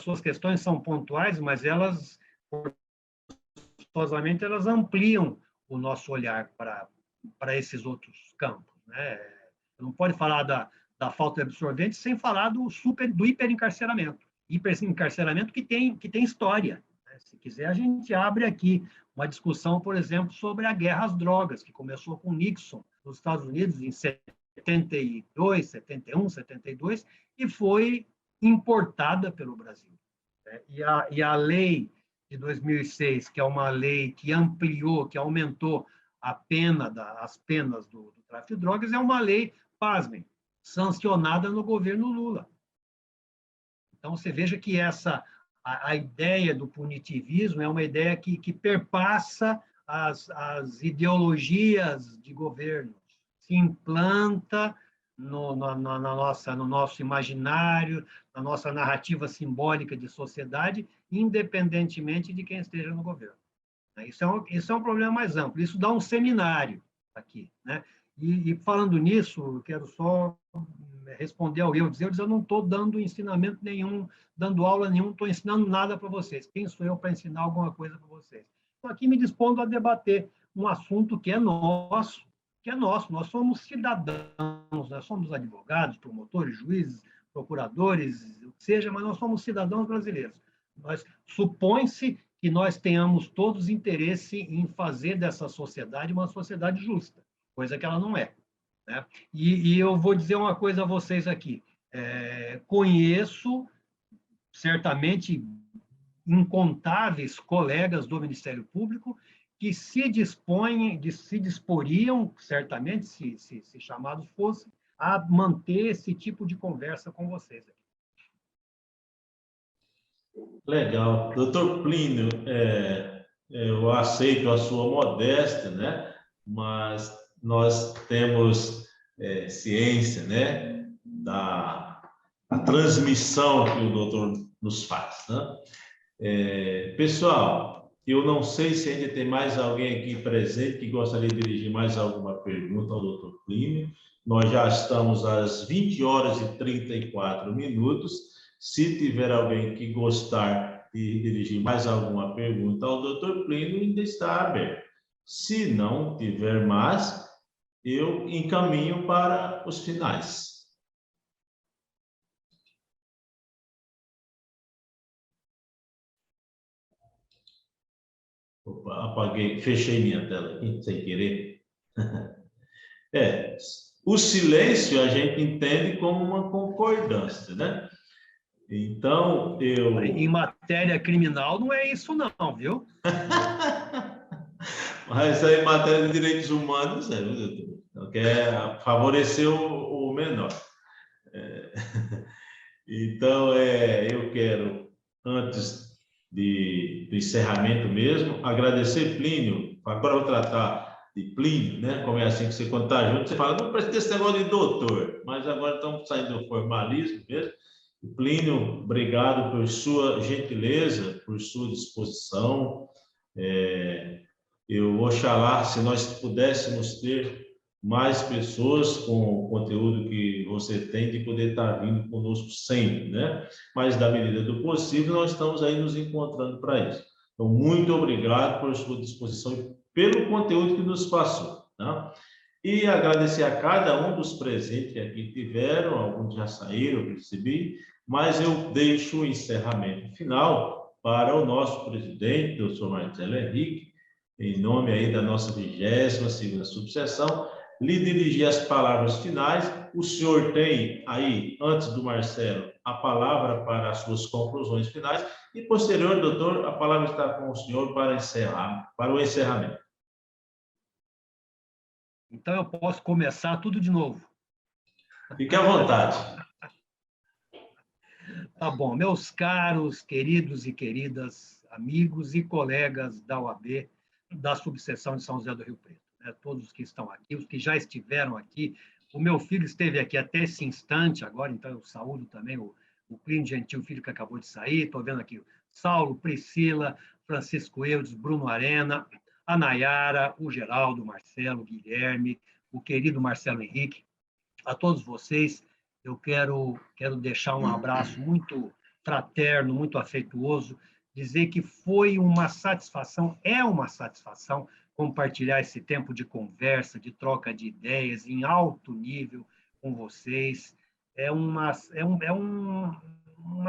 suas questões são pontuais, mas elas, forçosamente, elas ampliam o nosso olhar para esses outros campos, né? Não pode falar da falta de absorvente sem falar do hiperencarceramento. Hiperencarceramento que tem história. Se quiser, a gente abre aqui uma discussão, por exemplo, sobre a guerra às drogas, que começou com Nixon nos Estados Unidos em 72, 71, 72, e foi importada pelo Brasil. E a lei de 2006, que é uma lei que ampliou, que aumentou as penas do tráfico de drogas, é uma lei, pasmem, sancionada no governo Lula. Então, você veja que a ideia do punitivismo é uma ideia que perpassa as ideologias de governo, se implanta no nosso imaginário, na nossa narrativa simbólica de sociedade, independentemente de quem esteja no governo. Isso é um problema mais amplo. Isso dá um seminário aqui, né? E falando nisso, eu quero só responder ao Eudes. Eu não estou dando ensinamento nenhum, dando aula nenhuma, não estou ensinando nada para vocês. Quem sou eu para ensinar alguma coisa para vocês? Estou aqui me dispondo a debater um assunto que é nosso. Nós somos cidadãos, nós somos advogados, promotores, juízes, procuradores, o que seja, mas nós somos cidadãos brasileiros. Supõe-se que nós tenhamos todos interesse em fazer dessa sociedade uma sociedade justa, coisa que ela não é, né? E eu vou dizer uma coisa a vocês aqui. Conheço, certamente, incontáveis colegas do Ministério Público que se disporiam, certamente, se chamados fossem, a manter esse tipo de conversa com vocês. Legal. Doutor Plínio, eu aceito a sua modéstia, né? Mas nós temos ciência, né, da transmissão que o doutor nos faz, né? Pessoal, eu não sei se ainda tem mais alguém aqui presente que gostaria de dirigir mais alguma pergunta ao doutor Plínio. Nós já estamos às 20h34. Se tiver alguém que gostar de dirigir mais alguma pergunta ao doutor Plínio, ainda está aberto. Se não tiver mais, eu encaminho para os finais. Opa, apaguei, fechei minha tela aqui, sem querer. O silêncio a gente entende como uma concordância, né? Então, Em matéria criminal não é isso não, viu? Mas aí, em matéria de direitos humanos, não quer favorecer o menor. Então, eu quero, antes do encerramento mesmo, agradecer Plínio. Agora eu vou tratar de Plínio, né? Como é assim que você quando está junto, você fala, não precisa desse negócio de doutor, mas agora estamos saindo do formalismo mesmo. Plínio, obrigado por sua gentileza, por sua disposição. Oxalá, se nós pudéssemos ter mais pessoas com o conteúdo que você tem, de poder estar vindo conosco sempre, né? Mas, da medida do possível, nós estamos aí nos encontrando para isso. Então, muito obrigado por sua disposição e pelo conteúdo que nos passou, tá? E agradecer a cada um dos presentes que aqui tiveram, alguns já saíram, eu percebi, mas eu deixo o encerramento final para o nosso presidente, o Dr. Marcelo Henrique, em nome aí da nossa 22ª subseção, lhe dirigir as palavras finais. O senhor tem aí, antes do Marcelo, a palavra para as suas conclusões finais e, posterior, doutor, a palavra está com o senhor para encerrar, para o encerramento. Então eu posso começar tudo de novo. Fique à vontade. Tá bom, meus caros, queridos e queridas amigos e colegas da OAB, da subseção de São José do Rio Preto, né? Todos que estão aqui, os que já estiveram aqui. O meu filho esteve aqui até esse instante agora, então eu saúdo também o Plínio Gentil, filho que acabou de sair. Estou vendo aqui o Saulo, Priscila, Francisco Eudes, Bruno Arena, a Nayara, o Geraldo, o Marcelo, o Guilherme, o querido Marcelo Henrique. A todos vocês, eu quero deixar um abraço muito fraterno, muito afetuoso, dizer que foi uma satisfação, é uma satisfação compartilhar esse tempo de conversa, de troca de ideias em alto nível com vocês. É uma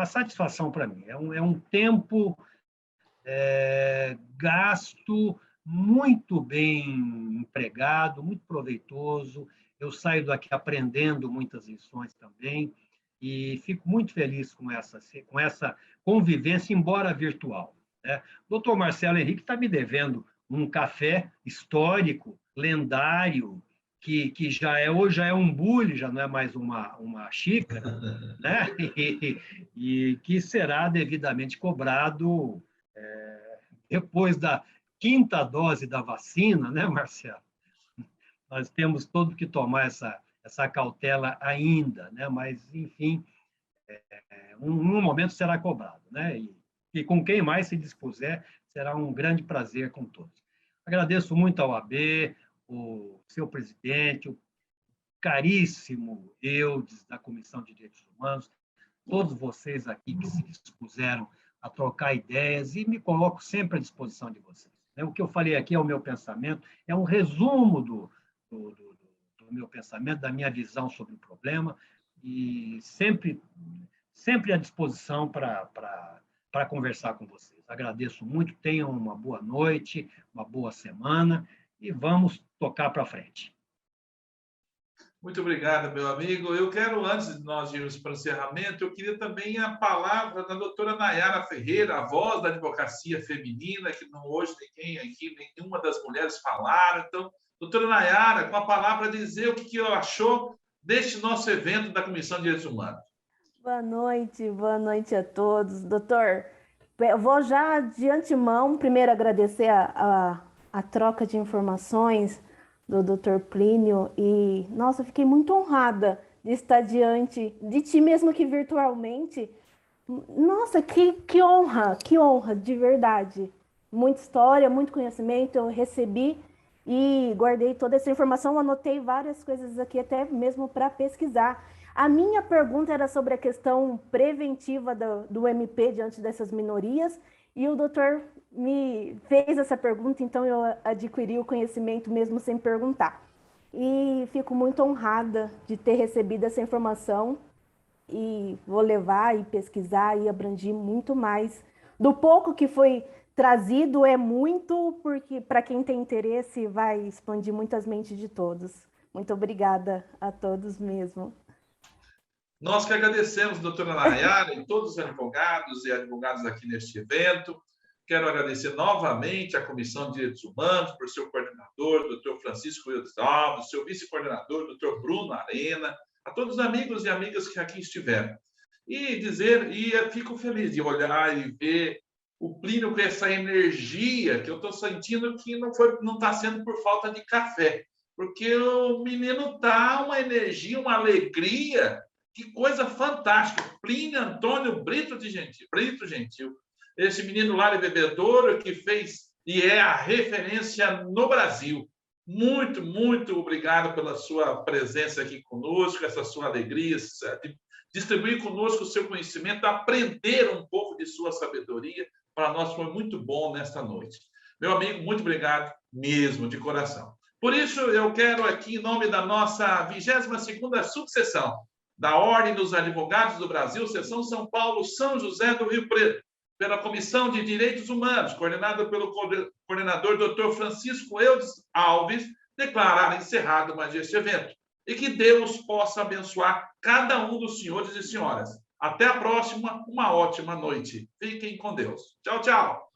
satisfação para mim, é um tempo gasto muito bem empregado, muito proveitoso. Eu saio daqui aprendendo muitas lições também e fico muito feliz com essa convivência, embora virtual, né? O doutor Marcelo Henrique está me devendo um café histórico, lendário, que hoje já é um bule, já não é mais uma xícara, né? E que será devidamente cobrado depois da 5ª dose da vacina, né, Marcelo? Nós temos todo que tomar essa cautela ainda, né? Mas, enfim, um momento será cobrado, né? E com quem mais se dispuser, será um grande prazer com todos. Agradeço muito ao AB, o seu presidente, o caríssimo Eudes, da Comissão de Direitos Humanos, todos vocês aqui que se dispuseram a trocar ideias, e me coloco sempre à disposição de vocês. O que eu falei aqui é o meu pensamento, é um resumo do meu pensamento, da minha visão sobre o problema, e sempre à disposição para conversar com vocês. Agradeço muito, tenham uma boa noite, uma boa semana, e vamos tocar para frente. Muito obrigado, meu amigo. Eu quero, antes de nós irmos para o encerramento, eu queria também a palavra da doutora Nayara Ferreira, a voz da advocacia feminina, que hoje ninguém aqui, nenhuma das mulheres falaram. Então, doutora Nayara, com a palavra, dizer o que achou deste nosso evento da Comissão de Direitos Humanos. Boa noite a todos. Doutor, eu vou já de antemão primeiro agradecer a troca de informações do Dr. Plínio e, nossa, fiquei muito honrada de estar diante de ti, mesmo que virtualmente, Nossa, que honra, de verdade. Muita história, muito conhecimento eu recebi e guardei toda essa informação, anotei várias coisas aqui, até mesmo para pesquisar. A minha pergunta era sobre a questão preventiva do MP diante dessas minorias, e o doutor me fez essa pergunta, então eu adquiri o conhecimento mesmo sem perguntar. E fico muito honrada de ter recebido essa informação e vou levar e pesquisar e abranger muito mais. Do pouco que foi trazido é muito, porque para quem tem interesse vai expandir muitas mentes de todos. Muito obrigada a todos mesmo. Nós que agradecemos, doutora Nayara, e todos os advogados e advogadas aqui neste evento. Quero agradecer novamente à Comissão de Direitos Humanos, por seu coordenador, doutor Francisco Eudes Alves, seu vice-coordenador, doutor Bruno Arena, a todos os amigos e amigas que aqui estiveram. Fico feliz de olhar e ver o Plínio com essa energia que eu estou sentindo que não está sendo por falta de café, porque o menino está uma energia, uma alegria, que coisa fantástica. Plínio Antônio Brito Gentil. Esse menino lá de Bebedouro que fez e é a referência no Brasil. Muito, muito obrigado pela sua presença aqui conosco, essa sua alegria, de distribuir conosco o seu conhecimento, aprender um pouco de sua sabedoria. Para nós foi muito bom nesta noite. Meu amigo, muito obrigado mesmo, de coração. Por isso, eu quero aqui, em nome da nossa 22ª subseção da Ordem dos Advogados do Brasil, Seção São Paulo, São José do Rio Preto, pela Comissão de Direitos Humanos, coordenada pelo coordenador Dr. Francisco Eudes Alves, declarar encerrado mais este evento. E que Deus possa abençoar cada um dos senhores e senhoras. Até a próxima, uma ótima noite. Fiquem com Deus. Tchau, tchau.